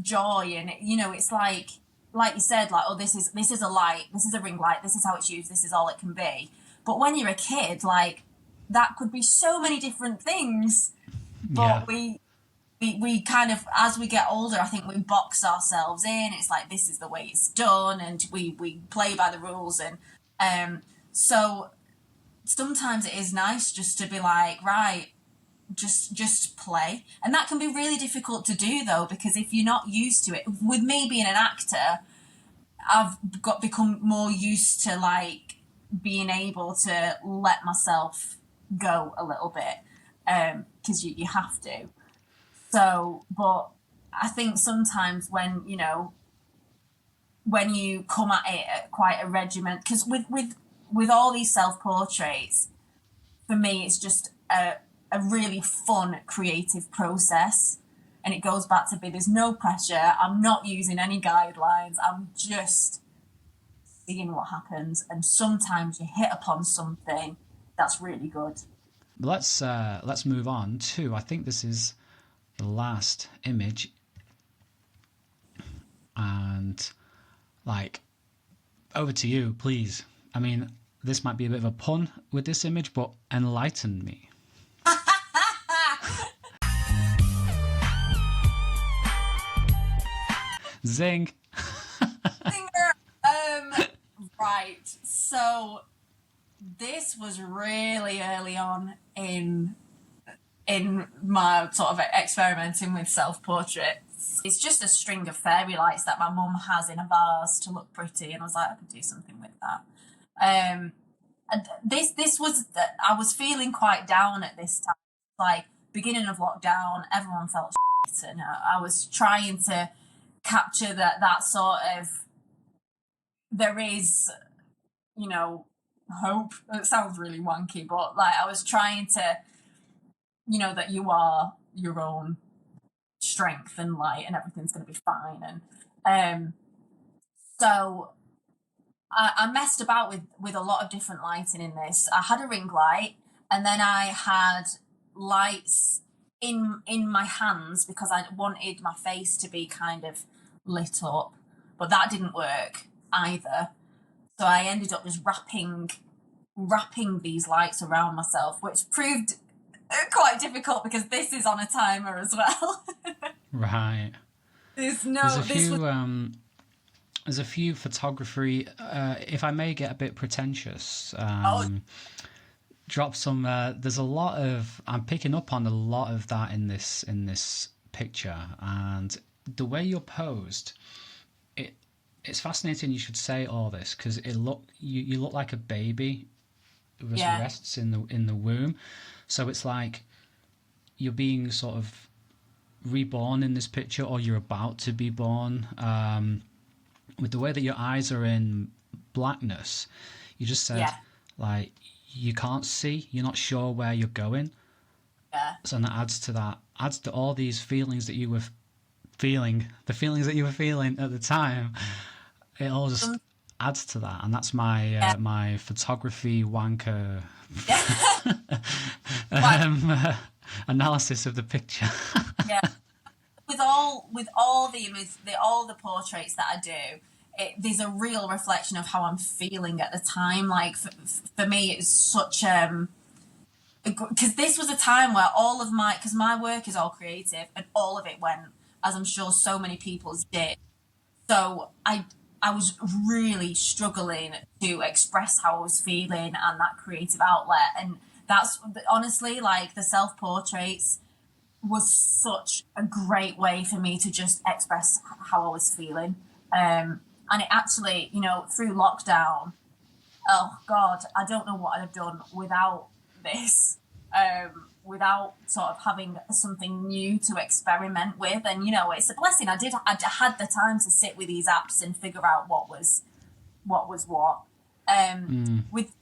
joy. And it's like you said, like, oh, this is a light, this is a ring light, this is how it's used, this is all it can be. But when you're a kid, like, that could be so many different things. But we kind of, as we get older, I think we box ourselves in. It's like, this is the way it's done, and we play by the rules. And so sometimes it is nice just to be like, right, just play. And that can be really difficult to do, though, because if you're not used to it, with me being an actor, I've become more used to, like, being able to let myself go a little bit, because you have to. So, but I think sometimes when you come at it at quite a regiment, because with all these self-portraits, for me, it's just a really fun creative process. And it goes back to there's no pressure. I'm not using any guidelines. I'm just seeing what happens. And sometimes you hit upon something that's really good.
Let's move on to, I think this is the last image. And, like, over to you, please. I mean, this might be a bit of a pun with this image, but enlighten me. Zing.
Right. So this was really early on in my sort of experimenting with self-portraits. It's just a string of fairy lights that my mum has in a vase to look pretty, and I was like, I could do something with that. And this was, I was feeling quite down at this time, like beginning of lockdown. Everyone felt shit, and I was trying to capture that sort of, there is, hope. It sounds really wanky, but like I was trying to, that you are your own strength and light, and everything's going to be fine. And so I messed about with a lot of different lighting in this. I had a ring light, and then I had lights in my hands because I wanted my face to be kind of lit up, but that didn't work either. So I ended up just wrapping these lights around myself, which proved quite difficult because this is on a timer as well.
Right. There's a few photography, if I may get a bit pretentious, drop some, there's a lot of, I'm picking up on a lot of that in this picture, and the way you're posed, it's fascinating you should say all this, because you look like a baby who rests in the womb. So it's like you're being sort of reborn in this picture, or you're about to be born. With the way that your eyes are in blackness, you just said, like, you can't see, you're not sure where you're going. Yeah. So that adds to all these feelings that you were feeling, the feelings that you were feeling at the time. It all just adds to that, and that's my my photography wanker analysis of the picture.
Yeah, with all the portraits that I do, there's a real reflection of how I'm feeling at the time. Like for me, it's such because this was a time where because my work is all creative, and all of it went, as I'm sure so many people's did. So I was really struggling to express how I was feeling and that creative outlet. And that's honestly, like, the self portraits was such a great way for me to just express how I was feeling. And it actually, through lockdown, oh God, I don't know what I'd have done without this, without sort of having something new to experiment with. And, it's a blessing. I had the time to sit with these apps and figure out what was what. With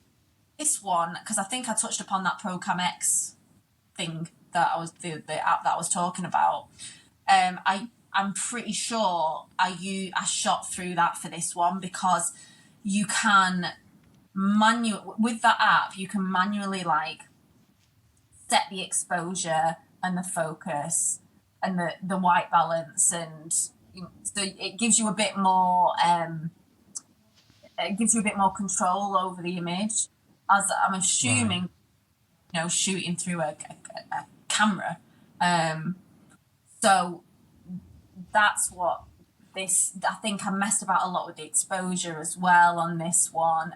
this one, because I think I touched upon that Procam X thing that I was the app that I was talking about. I'm pretty sure I shot through that for this one, because you can with that app you can manually, like, set the exposure and the focus and the white balance, and so it gives you a bit more control over the image, as I'm assuming, shooting through a camera. So that's what this, I think I messed about a lot with the exposure as well on this one.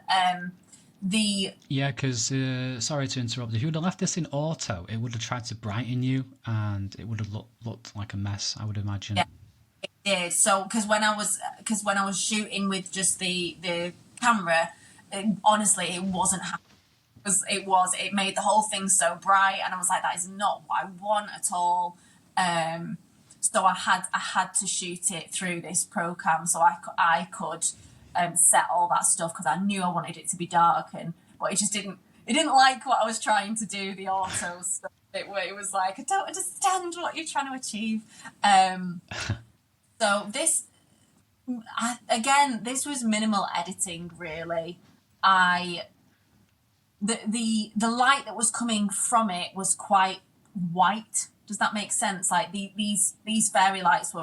Because sorry to interrupt, if you would have left this in auto, it would have tried to brighten you and it would have looked like a mess, I would imagine.
Yeah, it did. So because when I was shooting with just the camera, honestly, it wasn't happy. It made the whole thing so bright, and I was like, that is not what I want at all. So I had to shoot it through this Procam, so I could set all that stuff, because I knew I wanted it to be dark, but it didn't like what I was trying to do, the auto stuff. It was like, I don't understand what you're trying to achieve. So this was minimal editing, really. The light that was coming from it was quite white. Does that make sense? Like, these fairy lights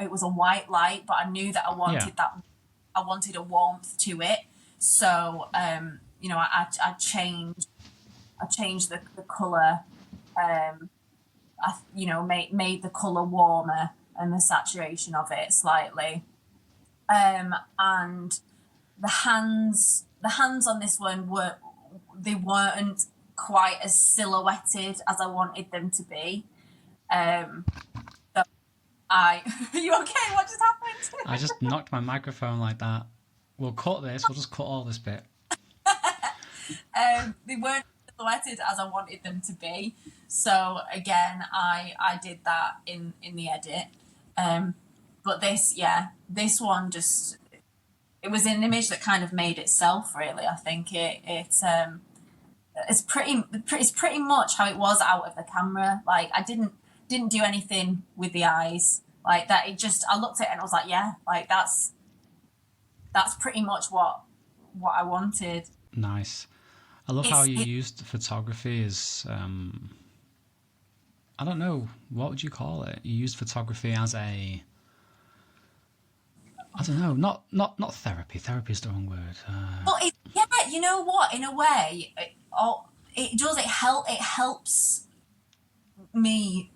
it was a white light, but I knew that I wanted I wanted a warmth to it. So I changed the color. Made the color warmer and the saturation of it slightly. And the hands on this one weren't quite as silhouetted as I wanted them to be. So are you okay? What just happened?
I just knocked my microphone like that. We'll cut this. We'll just cut all this bit.
They weren't silhouetted as I wanted them to be. So again, I did that in the edit. But this one just, it was an image that kind of made itself, really. I think it's pretty much how it was out of the camera. Like, I didn't do anything with the eyes like that. I looked at it and I was like, yeah, like that's pretty much what I wanted.
Nice. I love how you used photography as I don't know, what would you call it? You used photography as a, I don't know, not therapy. Therapy is the wrong word.
Well, you know what? In a way, it does. It helps me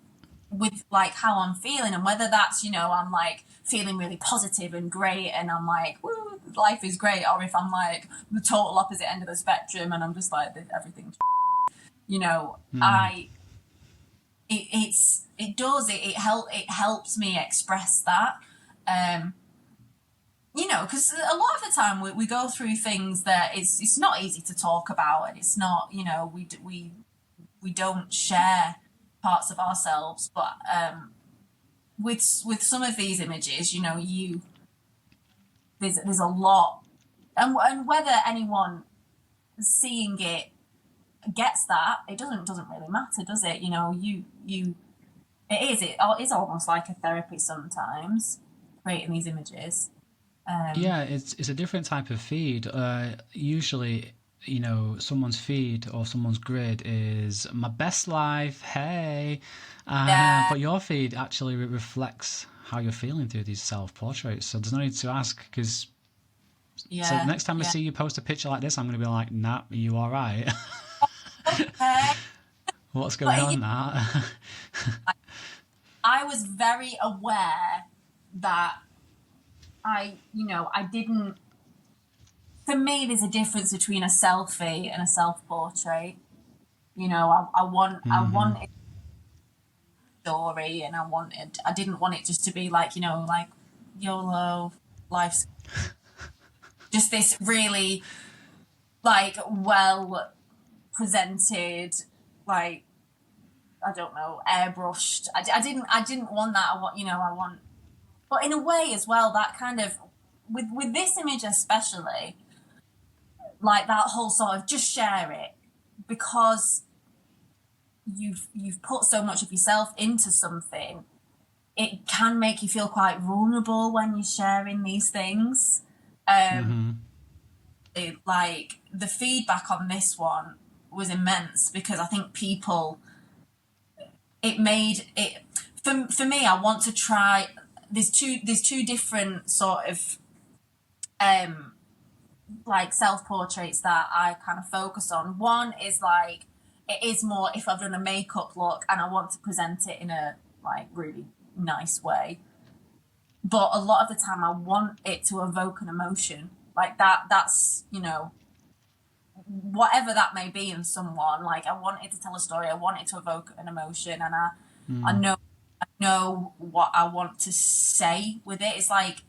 with, like, how I'm feeling, and whether that's, I'm like feeling really positive and great, and I'm like, woo, life is great, or if I'm like the total opposite end of the spectrum, and I'm just like, everything's, it helps me express that. Because a lot of the time we go through things that it's not easy to talk about, and it's not, we don't share parts of ourselves. But with some of these images, there's a lot, and whether anyone seeing it gets that, it doesn't really matter, does it? It is almost like a therapy sometimes, creating these images.
It's a different type of feed. Usually, someone's feed or someone's grid is my best life, hey. But your feed actually reflects how you're feeling through these self-portraits. So there's no need to ask, because so next time I see you post a picture like this, I'm going to be like, nah, are you all right?
Okay.
What's going on, Nat?
I was very aware that I didn't. For me, there's a difference between a selfie and a self-portrait. I wanted a story, and I didn't want it just to be like, like YOLO, life's just this really like well presented, like, I don't know, airbrushed. I didn't want that. I want, but in a way as well, that kind of, with this image especially, like that whole sort of just share it, because you've put so much of yourself into something. It can make you feel quite vulnerable when you're sharing these things. Like the feedback on this one was immense, because I think people, it made it for me. I want to try. There's two different sort of like self-portraits that I kind of focus on. One is like, it is more if I've done a makeup look and I want to present it in a like really nice way, but a lot of the time I want it to evoke an emotion, like that's whatever that may be in someone. Like, I want it to tell a story, I want it to evoke an emotion, and I know what I want to say with it. It's like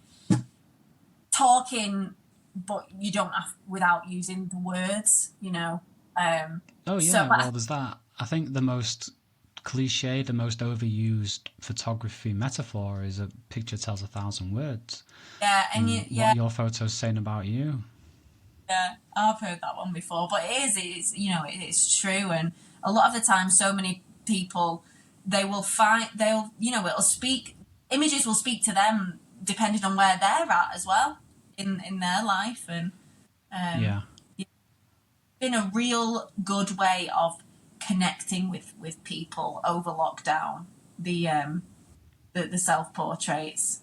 talking, but you don't have, without using the words.
Oh yeah, well, there's that. I think the most cliche, the most overused photography metaphor is a picture tells 1,000 words.
Yeah, and
what your photo's saying about you.
Yeah, I've heard that one before, but it's true. And a lot of the time, so many people, it'll speak, images will speak to them depending on where they're at as well in their life. And it's been a real good way of connecting with people over lockdown, the self-portraits,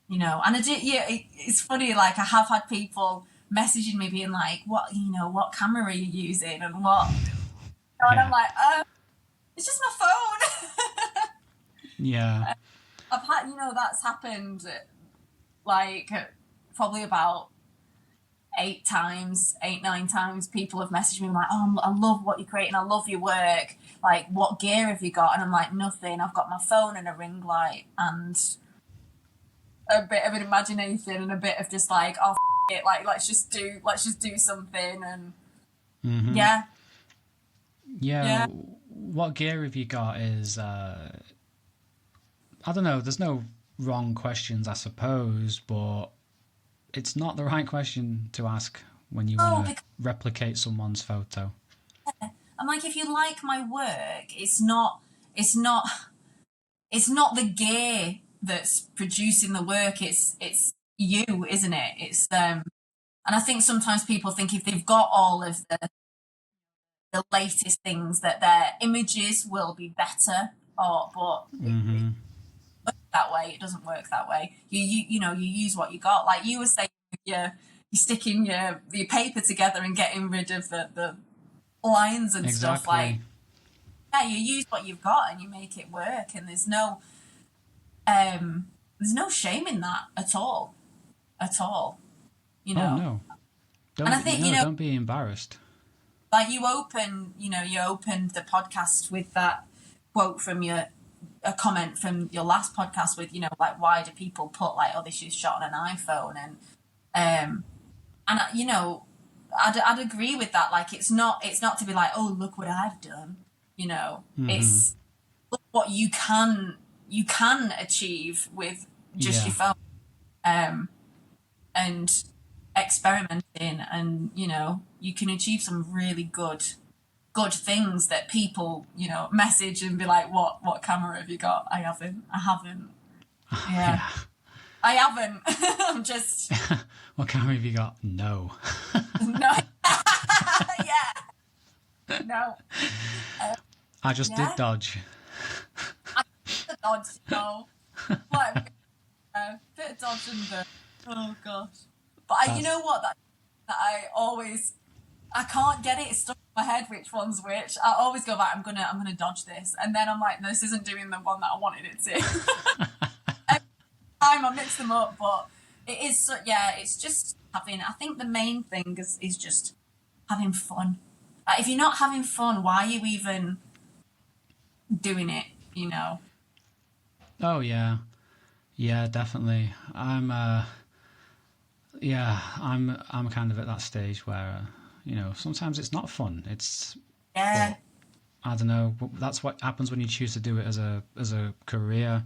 and it's funny, like I have had people messaging me being like, what camera are you using, and what, and I'm like, it's just my phone.
Yeah.
I've had, that's happened like probably about 9 times. People have messaged me like, oh, I love what you're creating, I love your work, like, what gear have you got? And I'm like, nothing, I've got my phone and a ring light and a bit of an imagination and a bit of just like, oh, it, like, let's just do something. And yeah.
What gear have you got is I don't know, there's no wrong questions, I suppose, but it's not the right question to ask when you want to replicate someone's photo.
I'm like, if you like my work, it's not the gear that's producing the work, it's you, isn't it? It's and I think sometimes people think if they've got all of the latest things, that their images will be better, but that way it doesn't work that way. You use what you got, like you were saying, you're sticking your paper together and getting rid of the lines and stuff. Like, yeah, you use what you've got and you make it work, and there's no shame in that at all.
Oh no, don't, and I think don't be embarrassed.
Like, you opened the podcast with that quote from a comment from your last podcast with, like, why do people put like, oh, this is shot on an iPhone, and I'd agree with that. Like, it's not to be like, oh, look what I've done, it's look what you can achieve with just your phone, and experimenting, and you can achieve some really good things that people message and be like, what camera have you got? I haven't. Yeah. I haven't. I'm just
what camera have you got? No.
No. Yeah. No.
I just did dodge.
I did dodge. No. What a bit of dodge and the, oh gosh. But you know what, that I can't get it stuck in my head which one's which. I always go back, I'm gonna dodge this, and then I'm like, no, this isn't doing the one that I wanted it to. Every time I mix them up, but It is, yeah, it's just having, I think the main thing is just having fun. Like, if you're not having fun, why are you even doing it, you know?
Oh yeah, yeah, definitely. I'm kind of at that stage where sometimes it's not fun. But
Yeah.
I don't know. That's what happens when you choose to do it as a career.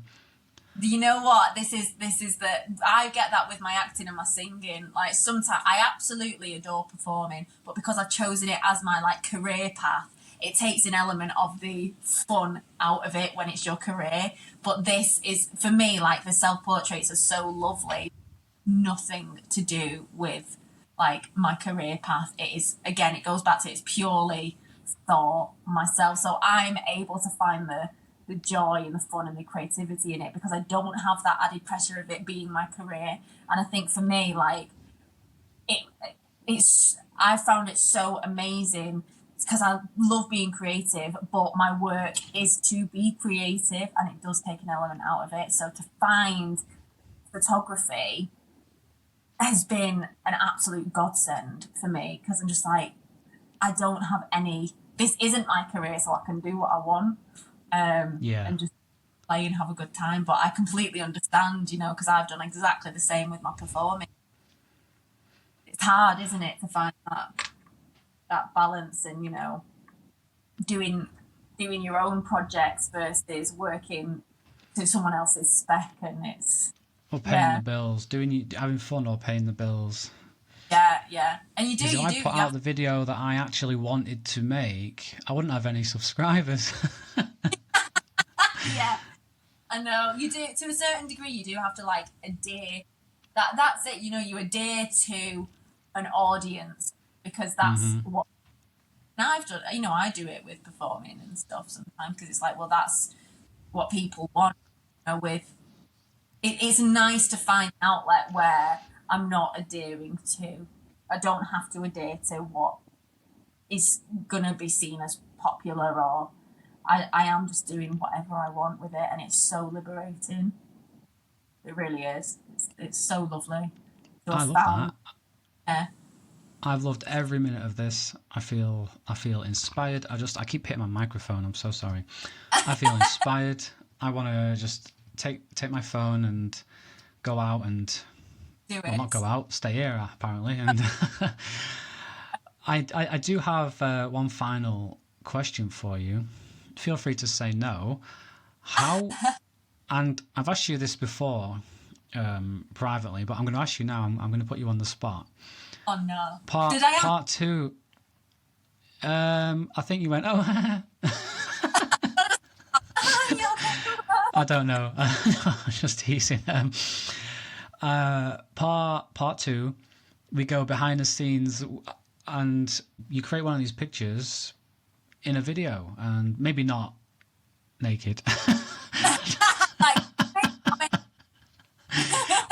You know what? This is the I get that with my acting and my singing. Like sometimes I absolutely adore performing, but because I've chosen it as my like career path, it takes an element of the fun out of it when it's your career. But this is for me like the self portraits are so lovely, nothing to do with like my career path. It is again, it goes back to it's purely for myself. So I'm able to find the joy and the fun and the creativity in it because I don't have that added pressure of it being my career. And I think for me, like it it's I found it so amazing because I love being creative, but my work is to be creative and it does take an element out of it. So to find photography has been an absolute godsend for me because I'm just like, I don't have any, this isn't my career, so I can do what I want
Yeah.
and just play and have a good time. But I completely understand, because I've done exactly the same with my performing. It's hard, isn't it, to find that balance and, doing your own projects versus working to someone else's spec and it's
Or paying the
yeah.
bills, having fun or paying the bills.
Yeah. And you
Because if I
do,
put
you
out
have,
the video that I actually wanted to make, I wouldn't have any subscribers.
yeah, I know. You do, to a certain degree, you do have to like adhere. That's it, you adhere to an audience because that's
Hmm.
what and I've done. I do it with performing and stuff sometimes because it's like, well, that's what people want. With it's nice to find an outlet where I'm not adhering to. I don't have to adhere to what is gonna be seen as popular or I am just doing whatever I want with it and it's so liberating. It really is. It's so lovely to
I
have
love
found.
that.
Yeah.
I've loved every minute of this. I feel inspired. I keep hitting my microphone. I'm so sorry. I feel inspired. I want to just take my phone and go out and,
Do
well, not
it.
go out, stay here apparently. And I do have one final question for you. Feel free to say no. How, and I've asked you this before privately, but I'm going to ask you now. I'm going to put you on the spot.
Oh no.
Part
Did I have
part two. I think you went. Oh,
yeah,
I don't know. I'm just teasing. Part two. We go behind the scenes, and you create one of these pictures in a video, and maybe not naked.
like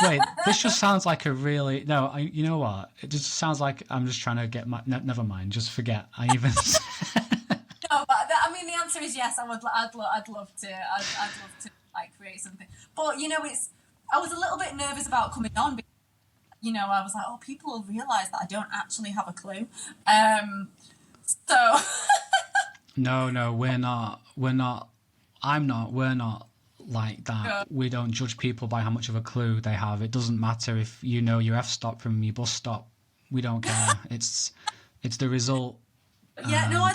Wait, this just sounds like a really no. You know what? It just sounds like I'm just trying to get my. Never mind. Just forget. I even.
no, but I mean the answer is yes. I'd love to. I'd love to like create something. But it's. I was a little bit nervous about coming on because I was like, oh, people will realise that I don't actually have a clue. So
No, we're not. We're not. I'm not. We're not like that.
uh,
We don't judge people by how much of a clue they have. It doesn't matter if you know your f stop from your bus stop. We don't care. It's the result.
yeah, no,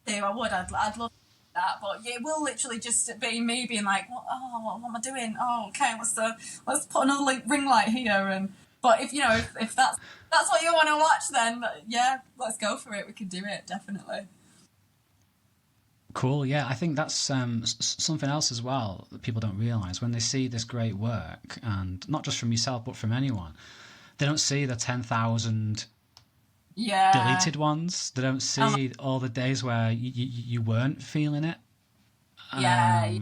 And
I would. I'd love that, but yeah, it will literally just be me being like, what am I doing? Oh, okay, let's put another ring light here, and but if that's what you want to watch, then yeah, let's go for it. We can do it definitely.
cool. Yeah, I think that's something else as well that people don't realize when they see this great work, and not just from yourself but from anyone. They don't see the 10,000
Yeah.
deleted ones. They don't
Um,
see all the days where you weren't feeling it.
yeah.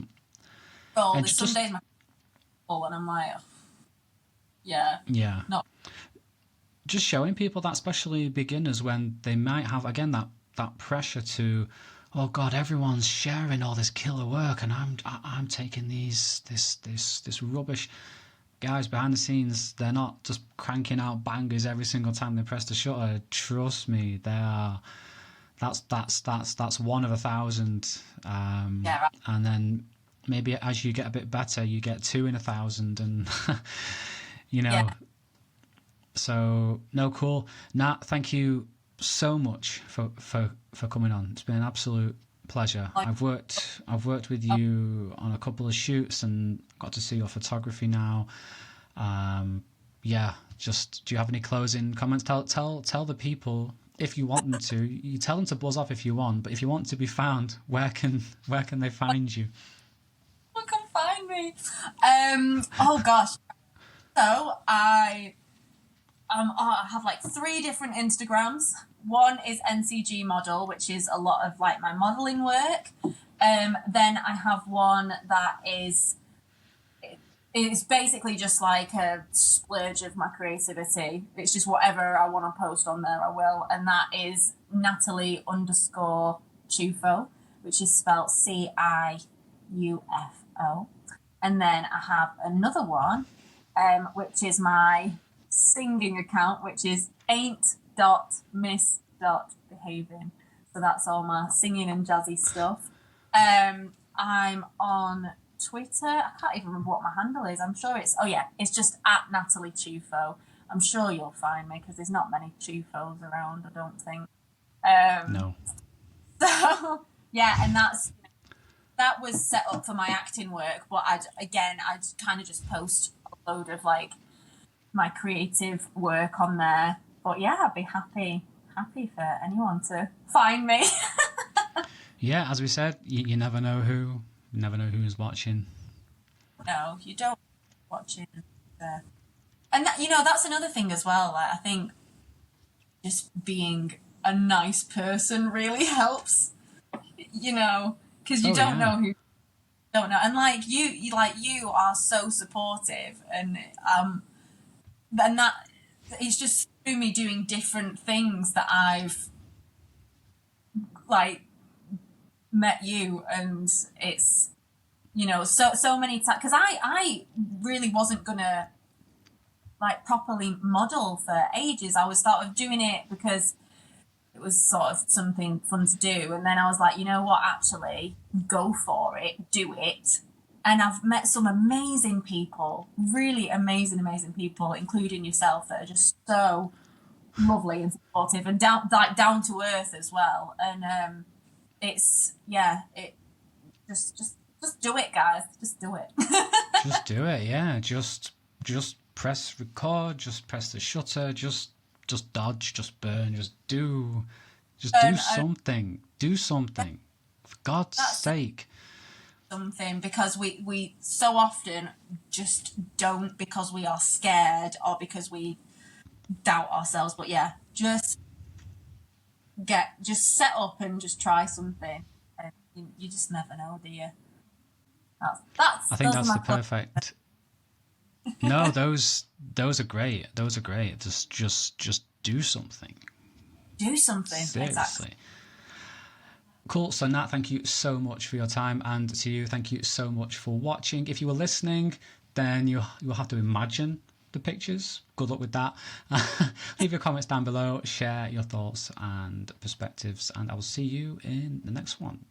Oh,
And
there's some
just
days my full and I'm like, "Ugh, yeah,
yeah,
not
just showing people that, especially beginners, when they might have again that pressure to, oh God, everyone's sharing all this killer work, and I'm taking this rubbish. guys behind the scenes, they're not just cranking out bangers every single time they press the shutter. Trust me, they are. That's one of 1,000.
Yeah, right.
And then maybe as you get a bit better, you get 2 in 1,000, and you know.
Yeah.
So no, cool. Nat, thank you so much for coming on. It's been an absolute pleasure. I've worked with you on a couple of shoots and got to see your photography now. Yeah, just do you have any closing comments? Tell the people, if you want them to. You tell them to buzz off if you want, but if you want to be found, where can they find you?
Who can find me? Oh gosh. So I have like 3 different Instagrams. One is NCG Model, which is a lot of like my modeling work. Then I have one that is it's basically just like a splurge of my creativity. It's just whatever I want to post on there, I will. And that is Natalie_Ciufo, which is spelled Ciufo. And then I have another one, which is my singing account, which is ain't.miss.behaving. So that's all my singing and jazzy stuff. I'm on Twitter. I can't even remember what my handle is. I'm sure it's just at Natalie Ciufo. I'm sure you'll find me because there's not many Ciufos around, I don't think.
No.
So yeah, and that was set up for my acting work, but I'd kind of just post a load of like my creative work on there. But yeah, I'd be happy for anyone to find me.
Yeah, as we said, you never know who's watching.
No, you don't watch it. And that, that's another thing as well. Like, I think just being a nice person really helps. Because you don't know who. Don't know, and like you are so supportive, and that it's just through me doing different things that I've like met you, and it's so many times because I really wasn't gonna like properly model for ages. I was sort of doing it because it was sort of something fun to do, and then I was like, you know what, actually go for it, do it. And I've met some amazing people, really amazing people, including yourself, that are just so lovely and supportive and down to earth as well. And just do it, guys. Just do it.
Just do it, yeah. Just press record, just press the shutter, just dodge, just burn, just do something. Do something. For God's sake.
Something, because we so often just don't, because we are scared or because we doubt ourselves. But yeah, just set up and just try something, and you just never know, do you?
I think that's the perfect. No, those are great. Those are great. Just do something.
Do something.
Seriously.
Exactly.
Cool. So Nat, thank you so much for your time, and to you, thank you so much for watching. If you were listening, then you'll have to imagine the pictures. Good luck with that. Leave your comments down below, share your thoughts and perspectives, and I will see you in the next one.